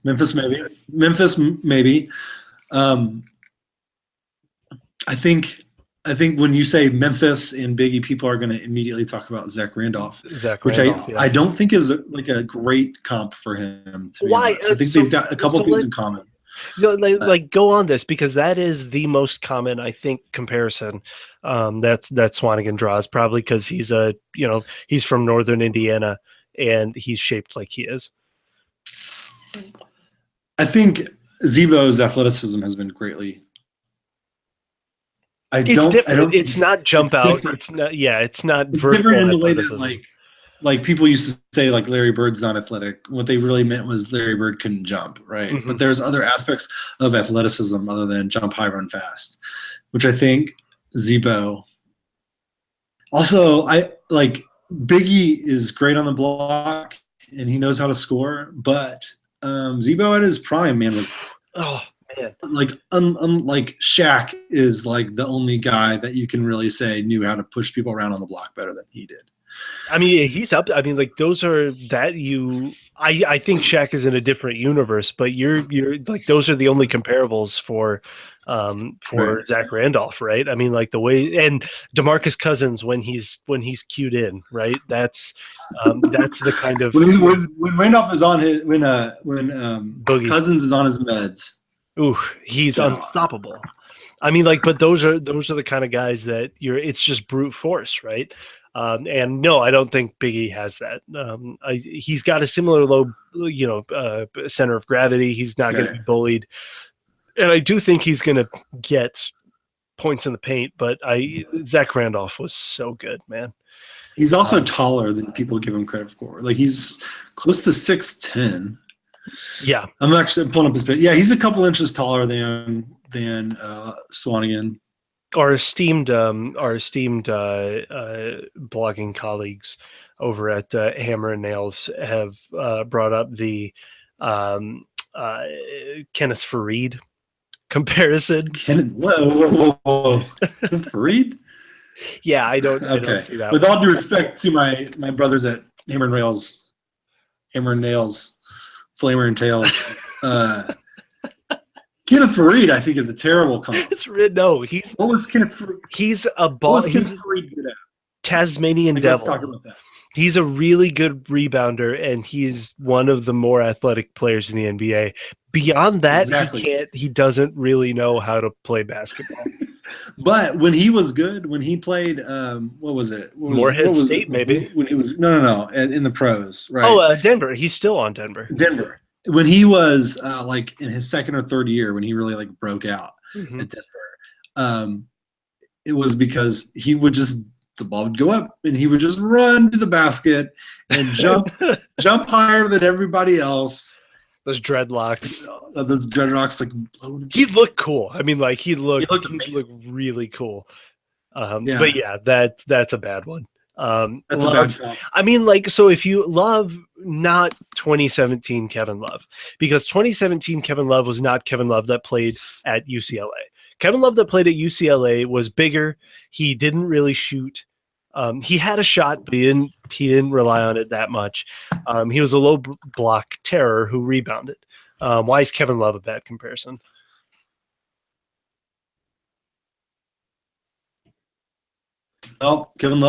Memphis, maybe. Memphis, maybe. Um, I think when you say Memphis and Biggie, people are going to immediately talk about Zach Randolph, Zach which Randolph, yeah. I don't think is like a great comp for him. To be Why? honest. I think they've got a couple things in common. Like go on this, because that is the most common, I think, comparison that Swanigan draws, probably because he's from northern Indiana and he's shaped like he is. I think Zebo's athleticism has been greatly. It's not jump out. Different. It's not. Yeah, it's not. It's different in the way that like people used to say like Larry Bird's not athletic. What they really meant was Larry Bird couldn't jump, right? Mm-hmm. But there's other aspects of athleticism other than jump high, run fast, which I think Zebo. Also, I like Biggie is great on the block and he knows how to score, but Zebo at his prime, man, was like like Shaq is like the only guy that you can really say knew how to push people around on the block better than he did. I mean, he's up. I mean, like those are that you. I think Shaq is in a different universe, but you're like those are the only comparables for Right. Zach Randolph, right? I mean, like the way and DeMarcus Cousins when he's cued in, right? That's the kind of when Randolph is on his when Boogie. Cousins is on his meds. Ooh, he's unstoppable. I mean, like, but those are the kind of guys that it's just brute force, right? And no, I don't think Biggie has that. He's got a similar low, center of gravity. He's not going to be bullied, and I do think he's going to get points in the paint. But Zach Randolph was so good, man. He's also taller than people give him credit for. Like he's close to 6'10". Yeah, I'm actually pulling up his picture. Yeah, he's a couple inches taller than Swanigan. Our esteemed blogging colleagues over at Hammer and Nails have brought up the Kenneth Fareed comparison. Whoa. Kenneth Fareed? Yeah, I don't see that. With all due respect to my brothers at Hammer and Nails, Flamer and Tails. Kenneth Fareed, I think, is a terrible comp. What was Kenneth Fareed? He's a ball. He's Fareed good at? Tasmanian Devil. Let's talk about that. He's a really good rebounder, and he's one of the more athletic players in the NBA. Beyond that, he doesn't really know how to play basketball. But when he was good, when he played, what was it? Morehead State, maybe. When he was no, in the pros, right? Oh, Denver. He's still on Denver. When he was like in his second or third year, when he really like broke out at Denver, it was because he would the ball would go up and he would just run to the basket and jump higher than everybody else. Those dreadlocks, like he looked cool. I mean, like he looked really cool. But yeah, that's a bad one. That's a bad one. I mean, like, so if you love not 2017 Kevin Love, because 2017 Kevin Love was not Kevin Love that played at UCLA. Kevin Love that played at UCLA was bigger. He didn't really shoot. He had a shot, but he didn't rely on it that much. He was a low block terror who rebounded. Why is Kevin Love a bad comparison? Well, Kevin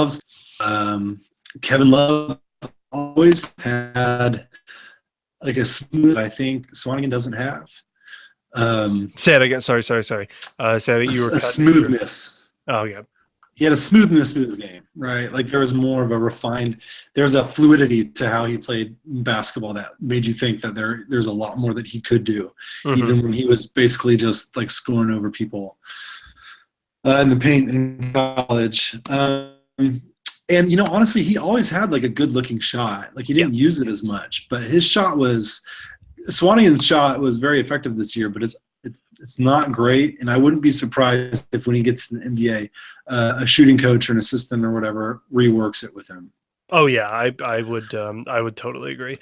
Love always had like a smooth. I think Swanigan doesn't have. Say it again. Sorry. Say that you were a smoothness. Oh yeah. He had a smoothness to his game, right? Like there was more of a refined. There's a fluidity to how he played basketball that made you think that there's a lot more that he could do, even when he was basically just like scoring over people in the paint in college. And honestly, he always had like a good-looking shot. Like he didn't use it as much, but his shot Swanigan's shot was very effective this year, but it's not great. And I wouldn't be surprised if when he gets to the NBA, a shooting coach or an assistant or whatever reworks it with him. Oh yeah, I would totally agree.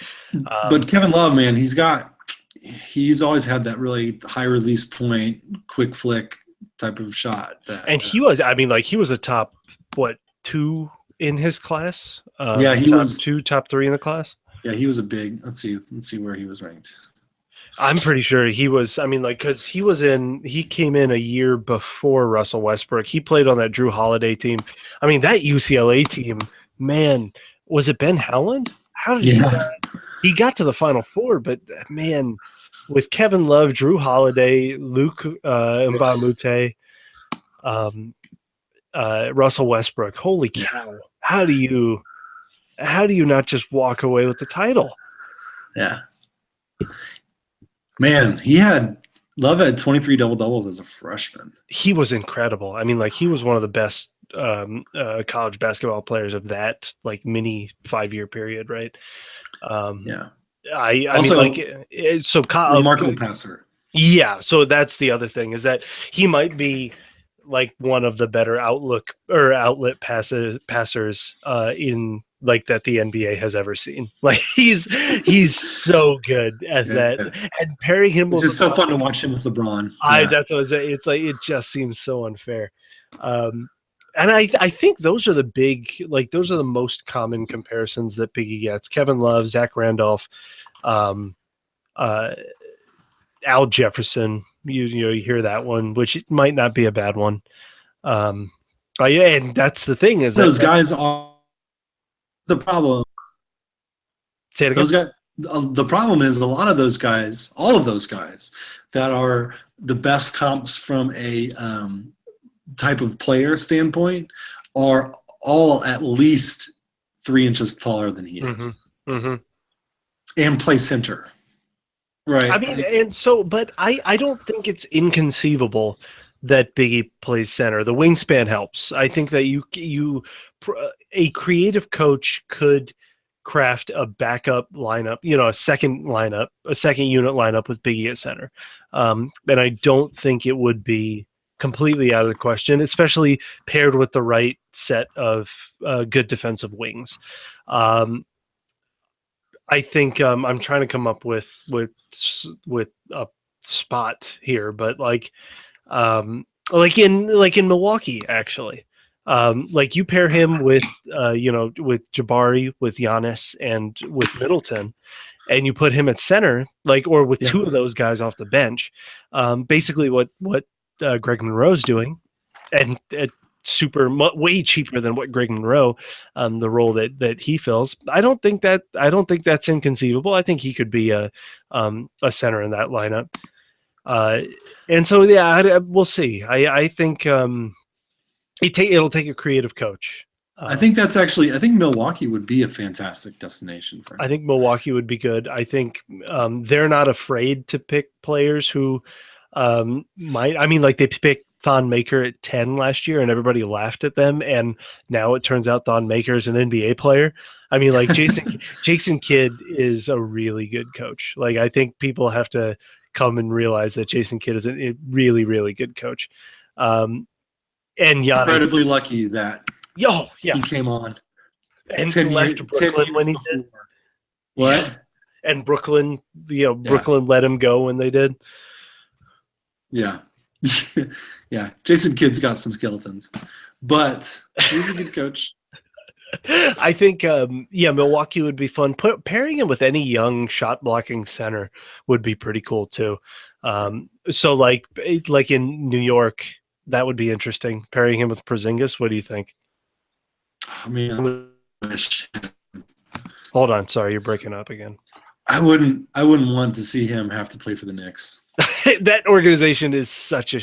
But Kevin Love, man, he's always had that really high release point, quick flick type of shot. And he was, I mean, like he was a top what 2 in his class. Yeah, he top was 2, top 3 in the class. Yeah, he was a big. Let's see where he was ranked. I'm pretty sure he was. I mean, like because he came in a year before Russell Westbrook. He played on that Drew Holiday team. I mean, that UCLA team, man, was it Ben Howland? How did he got to the Final Four? But man, with Kevin Love, Drew Holiday, Luke Mbamute, Russell Westbrook. Holy cow! How do you not just walk away with the title? Yeah, man, Love had 23 double-doubles as a freshman. He was incredible. I mean, like he was one of the best college basketball players of that like mini 5-year period, right? Yeah. I also, mean, like so remarkable passer. Yeah, so that's the other thing is that he might be like one of the better outlet passers in like that the NBA has ever seen. Like he's so good at that, and pairing him with it's so fun to watch him with LeBron. That's what I was saying. It's like it just seems so unfair. And I think those are those are the most common comparisons that Biggie gets. Kevin Love, Zach Randolph, Al Jefferson. You hear that one, which might not be a bad one. But yeah, and that's the thing is those guys are the problem. Say it again. Those guys. The problem is a lot of those guys, all of those guys, that are the best comps from a type of player standpoint, are all at least 3 inches taller than he is, and play center. Right. I mean, and so, but I don't think it's inconceivable that Biggie plays center. The wingspan helps. I think that a creative coach could craft a backup lineup, a second unit lineup with Biggie at center. And I don't think it would be completely out of the question, especially paired with the right set of good defensive wings. I think I'm trying to come up with a spot here, but like in Milwaukee, actually, like you pair him with with Jabari, with Giannis, and with Middleton, and you put him at center, or with 2 of those guys off the bench. Basically, what Greg Monroe's doing, and way cheaper than what Greg Monroe, the role that he fills. I don't think that's inconceivable. I think he could be a center in that lineup. And so we'll see. I think it'll take a creative coach. I think Milwaukee would be a fantastic destination for him. I think Milwaukee would be good. I think they're not afraid to pick players who might. I mean, like they picked Thon Maker at 10 last year, and everybody laughed at them. And now it turns out Thon Maker is an NBA player. I mean, like Jason Kidd is a really good coach. Like I think people have to come and realize that Jason Kidd is a really, really good coach. And Giannis, incredibly lucky that he came on and left Brooklyn when he did. What? Yeah. And Brooklyn, Brooklyn let him go when they did. Yeah. Yeah. Jason Kidd's got some skeletons, but he's a good coach. I think, Milwaukee would be fun. Pairing him with any young shot blocking center would be pretty cool too. So like in New York, that would be interesting. Pairing him with Porzingis, what do you think? I mean, I wish. Hold on, sorry, you're breaking up again. I wouldn't want to see him have to play for the Knicks. That organization is such a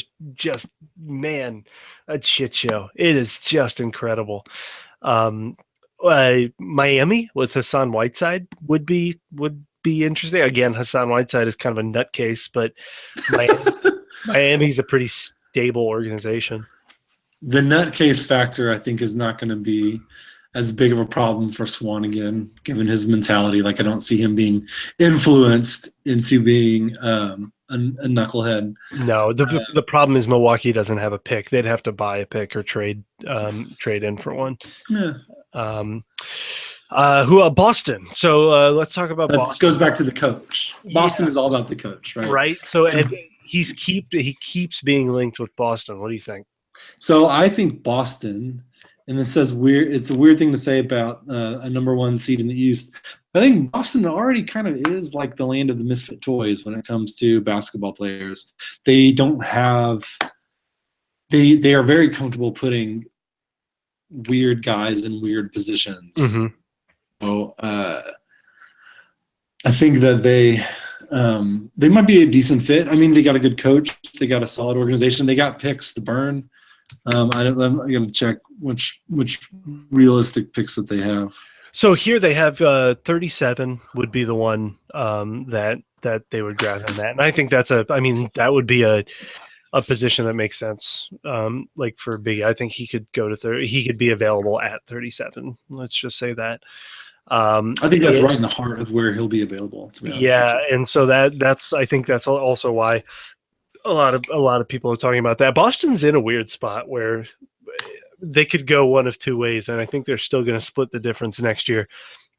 shit show. It is just incredible. Miami with Hassan Whiteside would be interesting. Again, Hassan Whiteside is kind of a nutcase, but Miami's a pretty stable organization. The nutcase factor, I think, is not going to be as big of a problem for Swanigan, given his mentality. Like, I don't see him being influenced into being a knucklehead. No, the problem is Milwaukee doesn't have a pick. They'd have to buy a pick or trade in for one. Yeah. Boston. So let's talk about That Boston. goes back to the coach. Boston is all about the coach, right? Right. So he keeps being linked with Boston. What do you think? So I think Boston, and this says weird. It's a weird thing to say about a number one seed in the East. I think Boston already kind of is like the land of the misfit toys when it comes to basketball players. They don't have. They are very comfortable putting weird guys in weird positions. Mm-hmm. So I think that they might be a decent fit. I mean, they got a good coach. They got a solid organization. They got picks to burn. I'm going to check which realistic picks that they have. So here they have 37 would be the one that they would draft on that, and I think that would be a position that makes sense. Like for Biggie, I think he could go to 30. He could be available at 37. Let's just say that. I think that's right in the heart of where he'll be available. To be honest with you. And so I think that's also why a lot of people are talking about that. Boston's in a weird spot where they could go one of two ways, and I think they're still going to split the difference next year.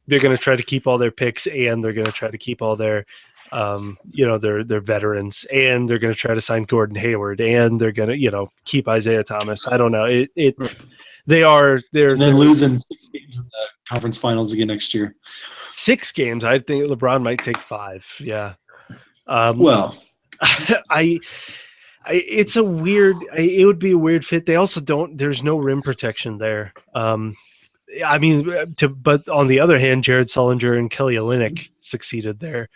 They're going to try to keep all their picks, and they're going to try to keep all their their veterans, and they're going to try to sign Gordon Hayward, and they're going to keep Isaiah Thomas. I don't know. They're losing 6 games in the conference finals again next year. 6 games. I think LeBron might take 5. Yeah. It's a weird. It would be a weird fit. They also don't. There's no rim protection there. But on the other hand, Jared Sullinger and Kelly Olynyk succeeded there.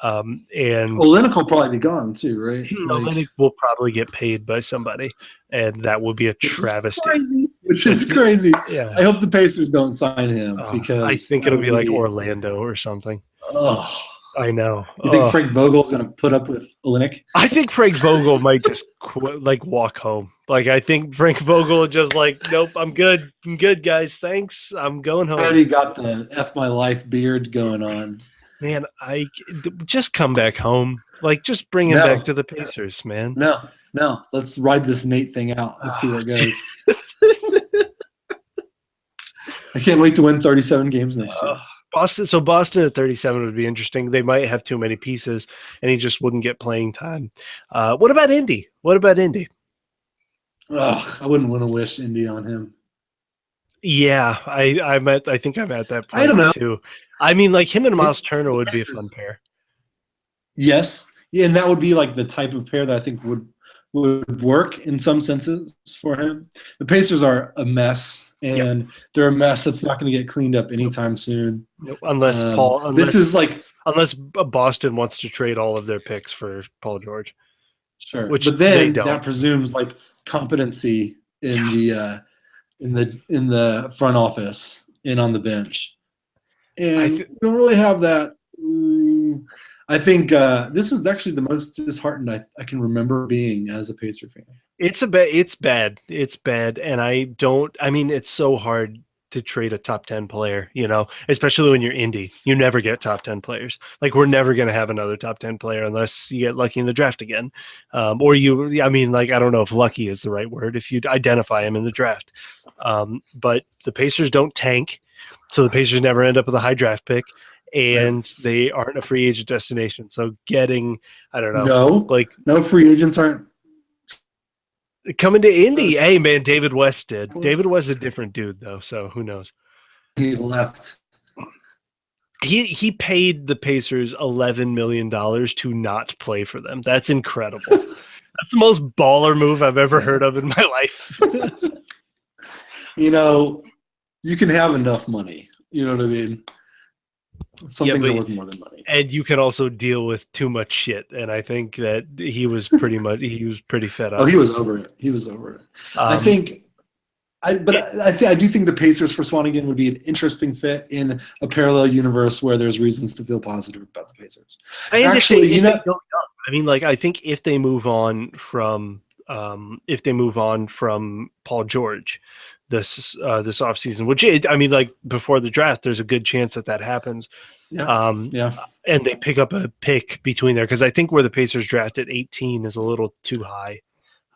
And Olynyk will probably be gone too, right? Olynyk will probably get paid by somebody, and that would be a travesty. Which is crazy. Yeah. I hope the Pacers don't sign him because I think it'll be like Orlando or something. Oh, I know. You think Frank Vogel's going to put up with Olynyk? I think Frank Vogel might just walk home. Like, I think Frank Vogel just nope, I'm good. I'm good, guys. Thanks. I'm going home. I already got the F my life beard going on. Man, I just come back home. Just bring him back to the Pacers, man. No. Let's ride this Nate thing out. Let's see where it goes. I can't wait to win 37 games next year. Boston at 37 would be interesting. They might have too many pieces, and he just wouldn't get playing time. What about Indy? I wouldn't want to wish Indy on him. Yeah, I think I'm at that point. I don't know. Too. I mean, him and Miles Turner would be a fun pair. Yes, yeah, and that would be the type of pair that I think would work in some senses for him. The Pacers are a mess, and they're a mess that's not going to get cleaned up anytime soon. Unless Boston wants to trade all of their picks for Paul George. Sure, but then that presumes competency in the front office and on the bench, and we don't really have that. I think this is actually the most disheartened I can remember being as a Pacer fan. It's bad, and it's so hard to trade a top 10 player, especially when you're Indy. You never get top 10 players. We're never going to have another top 10 player unless you get lucky in the draft again. I don't know if lucky is the right word, if you identify him in the draft. But the Pacers don't tank, so the Pacers never end up with a high draft pick. And they aren't a free agent destination. So getting, I don't know. No free agents aren't coming to Indy. Hey, man, David West did. David West is a different dude, though, so who knows? He left. He paid the Pacers $11 million to not play for them. That's incredible. That's the most baller move I've ever heard of in my life. You can have enough money. You know what I mean? Some things are worth more than money. And you can also deal with too much shit. And I think that he was pretty fed up. Oh, he was over it. I do think the Pacers for Swanigan would be an interesting fit in a parallel universe where there's reasons to feel positive about the Pacers. I think if they move on from Paul George this offseason, which before the draft, there's a good chance that happens. Yeah. And they pick up a pick between there because I think where the Pacers draft at 18 is a little too high.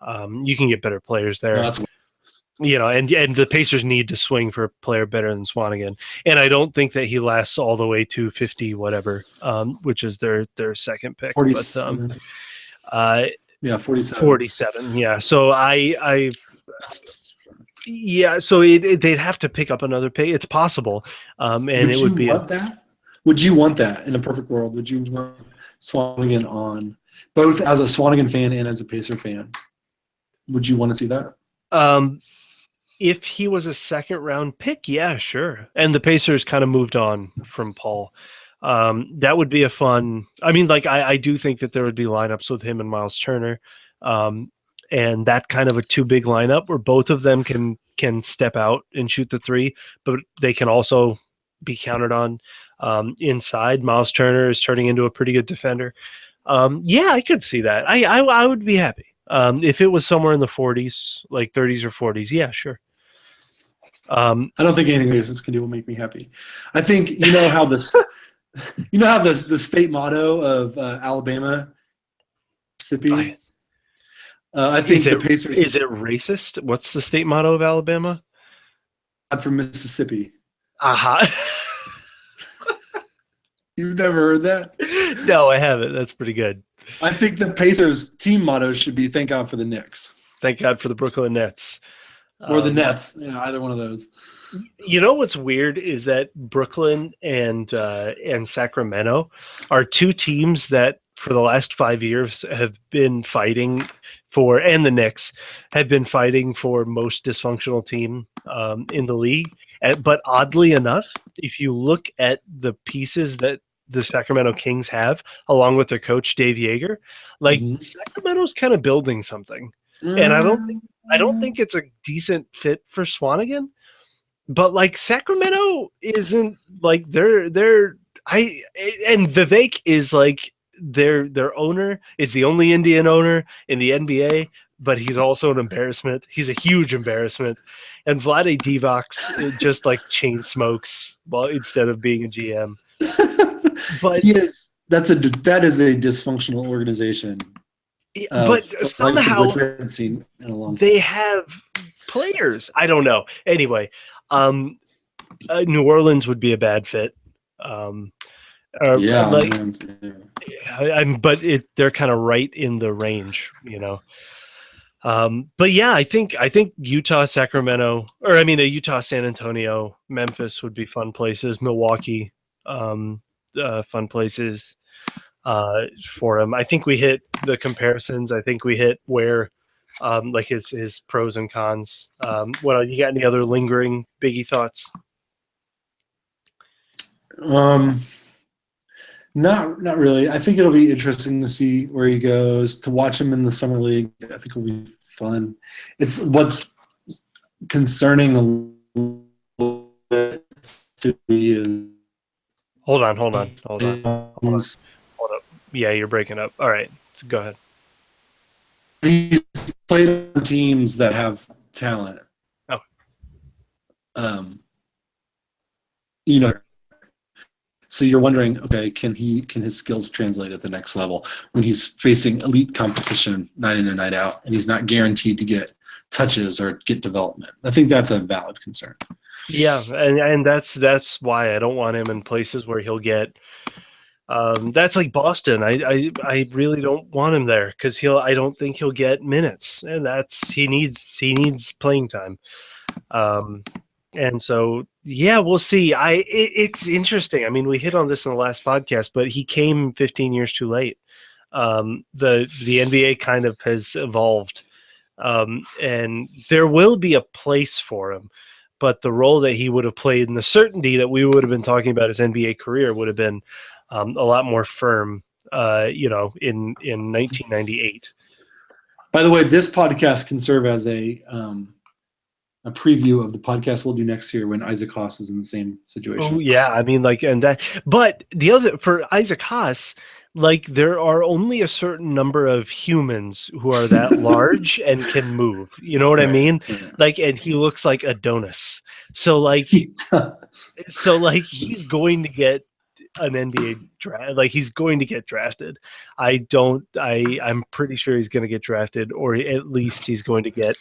You can get better players there. and the Pacers need to swing for a player better than Swanigan, and I don't think that he lasts all the way to 50 whatever, which is their second pick. 47. But 47. 47. Yeah. So so they'd have to pick up another pick. It's possible, and it would be that. Would you want that in a perfect world? Would you want Swanigan on, both as a Swanigan fan and as a Pacer fan? Would you want to see that? If he was a second round pick, yeah, sure. And the Pacers kind of moved on from Paul. That would be a fun. I mean, like I do think that there would be lineups with him and Miles Turner, and that kind of a too big lineup where both of them can step out and shoot the three, but they can also be counted on inside. Miles Turner is turning into a pretty good defender. Yeah, I could see that. I would be happy if it was somewhere in the 40s, like 30s or 40s. Yeah, sure. I don't think anything this can do will make me happy. I think how this. The state motto of Alabama, Mississippi. I think the Pacers. Is it racist? What's the state motto of Alabama? From Mississippi. Aha. You've never heard that? No, I haven't. That's pretty good. I think the Pacers team motto should be "Thank God for the Knicks." Thank God for the Brooklyn Nets. Or the Nets. Either one of those. You know what's weird is that Brooklyn and Sacramento are two teams that for the last 5 years have been fighting for, and the Knicks have been fighting for most dysfunctional team in the league. But oddly enough, if you look at the pieces that the Sacramento Kings have, along with their coach Dave Yeager, Sacramento's kind of building something, and I don't think it's a decent fit for Swanigan. But like Sacramento isn't like and Vivek is like their owner is the only Indian owner in the NBA, but he's also an embarrassment. He's a huge embarrassment. And Vlade Divac just like chain smokes instead of being a GM. But that is a dysfunctional organization. But somehow they have players. I don't know. Anyway, New Orleans would be a bad fit. But they're kind of right in the range, But yeah, I think Utah, Sacramento, Utah, San Antonio, Memphis would be fun places. Milwaukee, fun places for him. I think we hit the comparisons. I think we hit where like his pros and cons. What you got? Any other lingering Biggie thoughts? Not really. I think it'll be interesting to see where he goes. To watch him in the summer league, I think will be fun. It's what's concerning a little bit to me is. Hold on. Yeah, you're breaking up. All right, so go ahead. He's played on teams that have talent. Oh. So you're wondering, okay, can his skills translate at the next level when he's facing elite competition night in and night out, and he's not guaranteed to get touches or get development? I think that's a valid concern. Yeah, and that's why I don't want him in places where he'll get. That's like Boston. I really don't want him there because I don't think he'll get minutes, and he needs playing time. And so yeah, we'll see. It's interesting. I mean, we hit on this in the last podcast, but he came 15 years too late. The NBA kind of has evolved, and there will be a place for him. But the role that he would have played and the certainty that we would have been talking about his NBA career would have been a lot more firm, in 1998. By the way, this podcast can serve as a preview of the podcast we'll do next year when Isaac Haas is in the same situation. Oh yeah, I mean, but for Isaac Haas, like there are only a certain number of humans who are that large and can move. You know what I mean? Yeah. Like, and he looks like Adonis. So like, he does. So like, he's going to get an NBA draft. Like, he's going to get drafted. I'm pretty sure he's going to get drafted, or at least he's going to get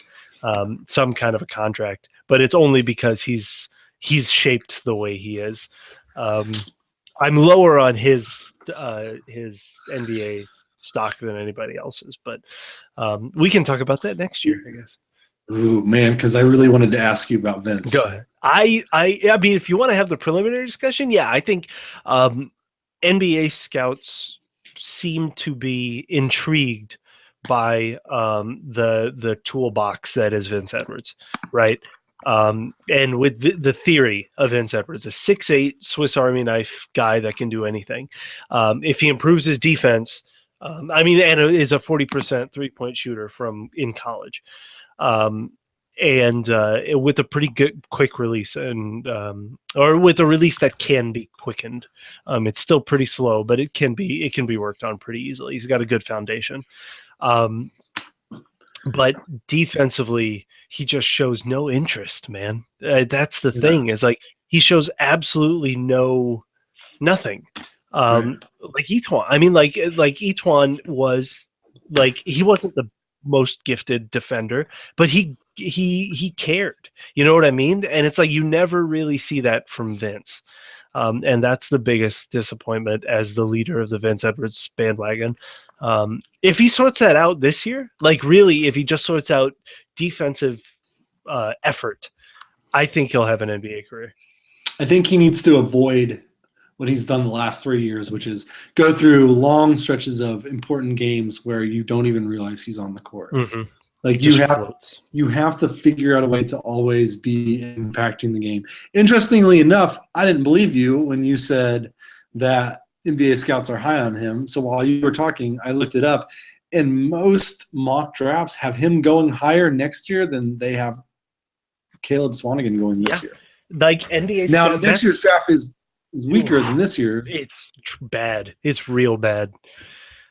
some kind of a contract. But it's only because he's shaped the way he is. I'm lower on his NBA stock than anybody else's, but we can talk about that next year, I guess. Ooh, man, because I really wanted to ask you about Vince. Go ahead. I mean, if you want to have the preliminary discussion, yeah, I think NBA scouts seem to be intrigued by the toolbox that is Vince Edwards, right? And with the theory of Vince Edwards, a 6'8" Swiss Army knife guy that can do anything. If he improves his defense, and is a 40% 3-point shooter from in college. And with a pretty good quick release, and or with a release that can be quickened. It's still pretty slow, but it can be worked on pretty easily. He's got a good foundation. But defensively, he just shows no interest, man. That's the thing, is like he shows absolutely nothing. Like Etuan. I mean, like Etuan was, like, he wasn't the most gifted defender, but he cared. You know what I mean? And it's like you never really see that from Vince. And that's the biggest disappointment as the leader of the Vince Edwards bandwagon. If he sorts that out this year, like really, if he just sorts out defensive effort, I think he'll have an NBA career. I think he needs to avoid what he's done the last 3 years, which is go through long stretches of important games where you don't even realize he's on the court. Mm-hmm. Like you have to figure out a way to always be impacting the game. Interestingly enough, I didn't believe you when you said that NBA scouts are high on him. So while you were talking, I looked it up, and most mock drafts have him going higher next year than they have Caleb Swanigan going this year. Like NBA now, next year's draft is weaker than this year. It's bad. It's real bad.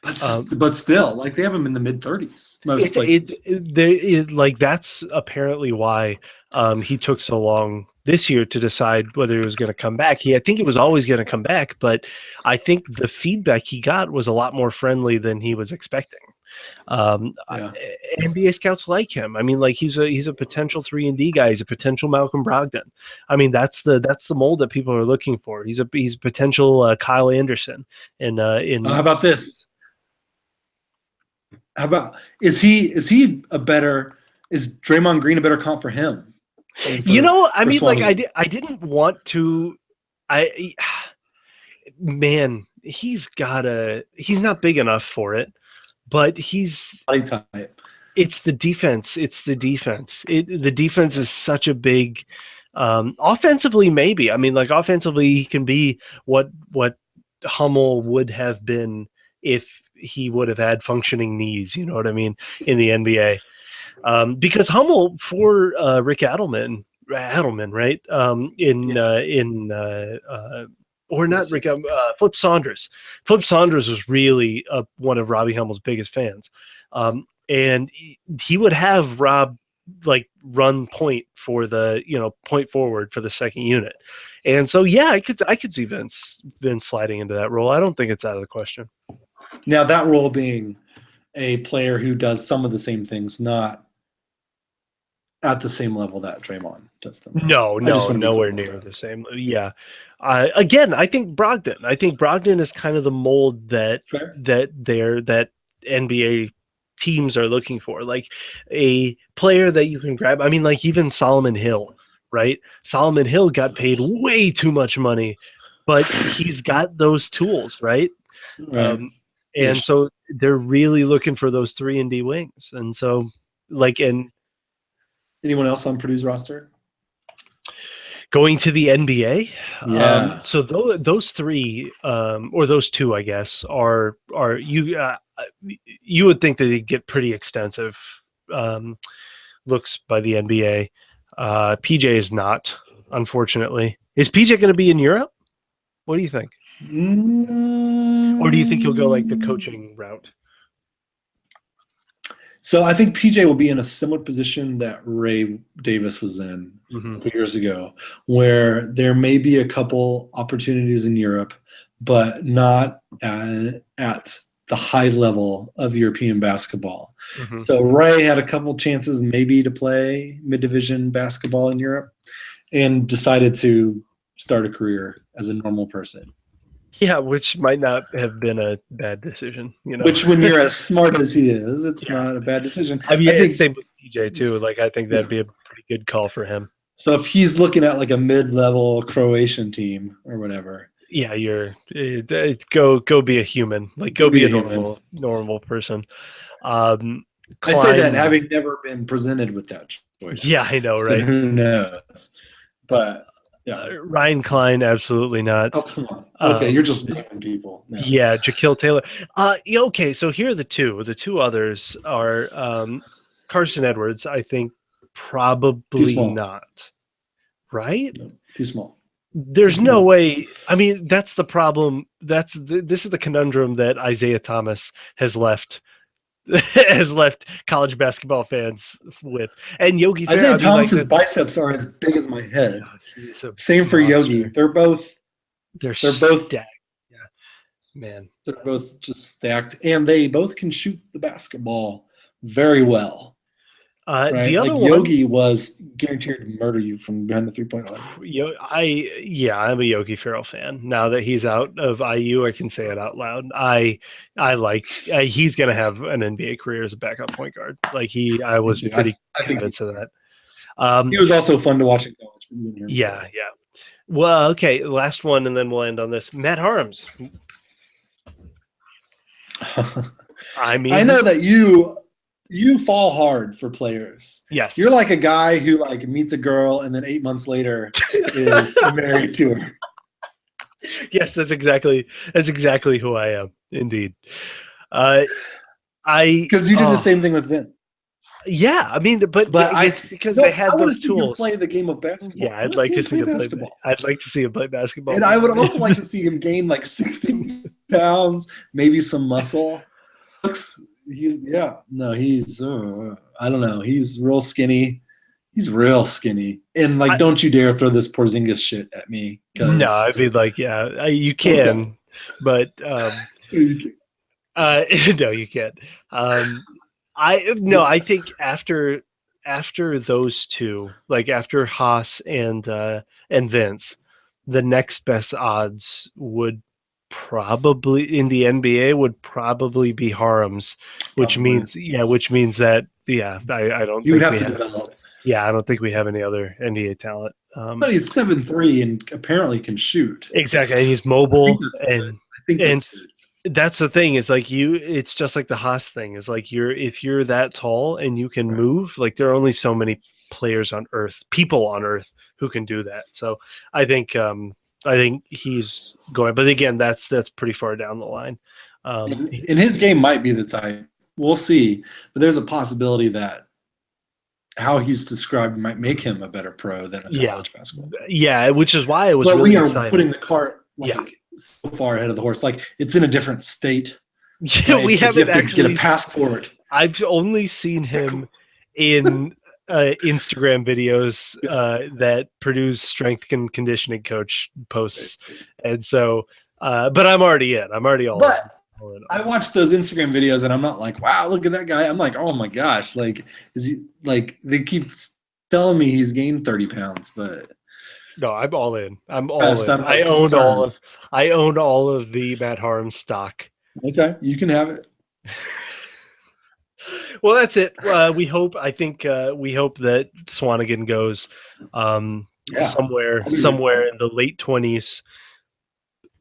But still, like, they have him in the mid-30s most places. Like, that's apparently why he took so long this year to decide whether he was going to come back. I think he was always going to come back, but I think the feedback he got was a lot more friendly than he was expecting. NBA scouts like him. I mean, like, he's a potential 3-and-D guy. He's a potential Malcolm Brogdon. I mean, that's the mold that people are looking for. He's a potential Kyle Anderson. How about this? How about is Draymond Green a better comp for him? I didn't want to. He's not big enough for it, but he's body type. It's the defense. The defense is such a big. Offensively, maybe. I mean, like, offensively, he can be what Hummel would have been if he would have had functioning knees, you know what I mean, in the NBA. Because Hummel for Rick Adelman, right? Flip Saunders. Flip Saunders was really one of Robbie Hummel's biggest fans. And he would have Rob, like, run point for the, point forward for the second unit. And so, yeah, I could see Vince sliding into that role. I don't think it's out of the question. Now, that role being a player who does some of the same things, not at the same level that Draymond does them. No, nowhere near the same. Yeah. Again, I think Brogdon is kind of the mold that NBA teams are looking for, like a player that you can grab. I mean, like, even Solomon Hill, right? Solomon Hill got paid way too much money, but he's got those tools, right? And so they're really looking for those 3-and-D wings. And so, like, and anyone else on Purdue's roster going to the NBA? Yeah. So those three, or those two, I guess, are you would think that they'd get pretty extensive looks by the NBA. PJ is not, unfortunately. Is PJ going to be in Europe? What do you think? Or do you think he'll go like the coaching route? So I think PJ will be in a similar position that Ray Davis was in a few years ago, where there may be a couple opportunities in Europe, but not at the high level of European basketball. Mm-hmm. So Ray had a couple chances maybe to play mid-division basketball in Europe and decided to start a career as a normal person. Yeah, which might not have been a bad decision, you know. Which, when you're as smart as he is, it's not a bad decision. I mean, I think, same with DJ too. Like, I think that'd be a pretty good call for him. So if he's looking at like a mid-level Croatian team or whatever, yeah, go be a human. Like, go be a normal person. Klein, I say that having never been presented with that choice. Yeah, I know, right? So who knows? But yeah, Ryan Klein, absolutely not. Oh, come on. Okay, you're just making people. No. Yeah, Jaquil Taylor. Okay, so here are the two. The two others are Carson Edwards. I think probably not. Right? No, too small. There's no way. I mean, that's the problem. This is the conundrum that Isaiah Thomas has left college basketball fans with. And Yogi Ferrell, Isaiah Thomas's biceps are as big as my head. Same for Yogi. They're both stacked. Yeah, man. They're both just stacked, and they both can shoot the basketball very well. Right? The other Yogi was guaranteed to murder you from behind the 3-point line. I'm a Yogi Ferrell fan. Now that he's out of IU, I can say it out loud. I like he's going to have an NBA career as a backup point guard. I was pretty convinced of that. He was also fun to watch in college. Yeah. Well, okay, last one, and then we'll end on this. Matt Harms. I mean, I know that you fall hard for players. Yes. You're like a guy who meets a girl and then 8 months later is married to her. Yes, that's exactly who I am. Indeed. Because you did the same thing with Vince. Yeah, I mean, but it's because they had those tools. Play the game of basketball. Yeah, I'd like to see him play basketball. I'd like to see him play basketball. And I would also like to see him gain 60 pounds, maybe some muscle. He's I don't know. He's real skinny. And don't you dare throw this Porzingis shit at me. No, I mean, you can, okay. But no, you can't. I think after those two, after Haas and Vince, the next best odds would probably in the NBA would probably be Harms, which means that I don't. You would have to develop. Yeah, I don't think we have any other NBA talent. But he's 7'3" and apparently can shoot. Exactly, and he's mobile, and that's the thing. Is it's just like the Haas thing. Is if you're that tall and you can move, there are only so many people on Earth who can do that. So I think he's going, but again, that's pretty far down the line. And his game might be the type. We'll see, but there's a possibility that how he's described might make him a better pro than a college basketball. Yeah, which is why I was. But really we are excited. Putting the cart so far ahead of the horse. It's in a different state. Yeah, we haven't actually get a passport. I've only seen him in Instagram videos that Purdue's strength and conditioning coach posts, and so. But I'm already in. I'm already all in. I watch those Instagram videos and I'm not like, wow, look at that guy. I'm like, oh my gosh, is he they keep telling me he's gained 30 pounds, but no, I'm all in. I'm all in. I own all of the Matt Harms stock. Okay, you can have it. Well, that's it. We hope that Swanigan goes somewhere in the late 20s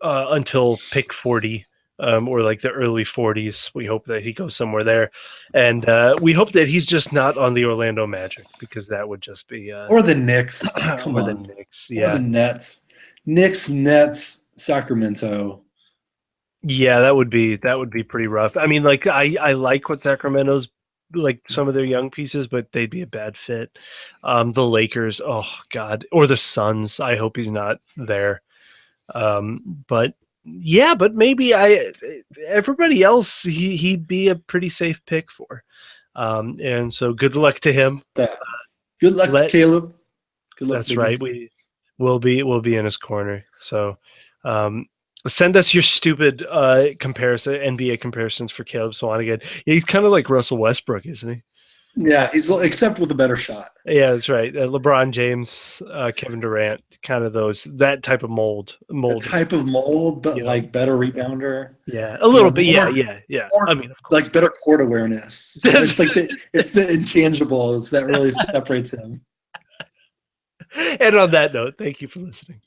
until pick 40. Or the early 40s. We hope that he goes somewhere there, and we hope that he's just not on the Orlando Magic, because that would just be or the Knicks. Come on, the Knicks, yeah, or the Nets, Sacramento. Yeah, that would be pretty rough. I mean, I like what Sacramento's some of their young pieces, but they'd be a bad fit. The Lakers, oh God, or the Suns. I hope he's not there. But. Yeah, but maybe everybody else he'd be a pretty safe pick for, and so good luck to him. Good luck to Caleb. Good luck. That's right. We'll be in his corner. So, Send us your stupid comparison NBA comparisons for Caleb Swanigan. Yeah, he's kind of like Russell Westbrook, isn't he? Yeah, he's except with a better shot. Yeah, that's right. LeBron James, Kevin Durant, kind of that type of mold. A type of mold, but like better rebounder. Yeah, a little bit. Yeah. More, I mean, of course. Like better court awareness. It's like it's the intangibles that really separates him. And on that note, thank you for listening.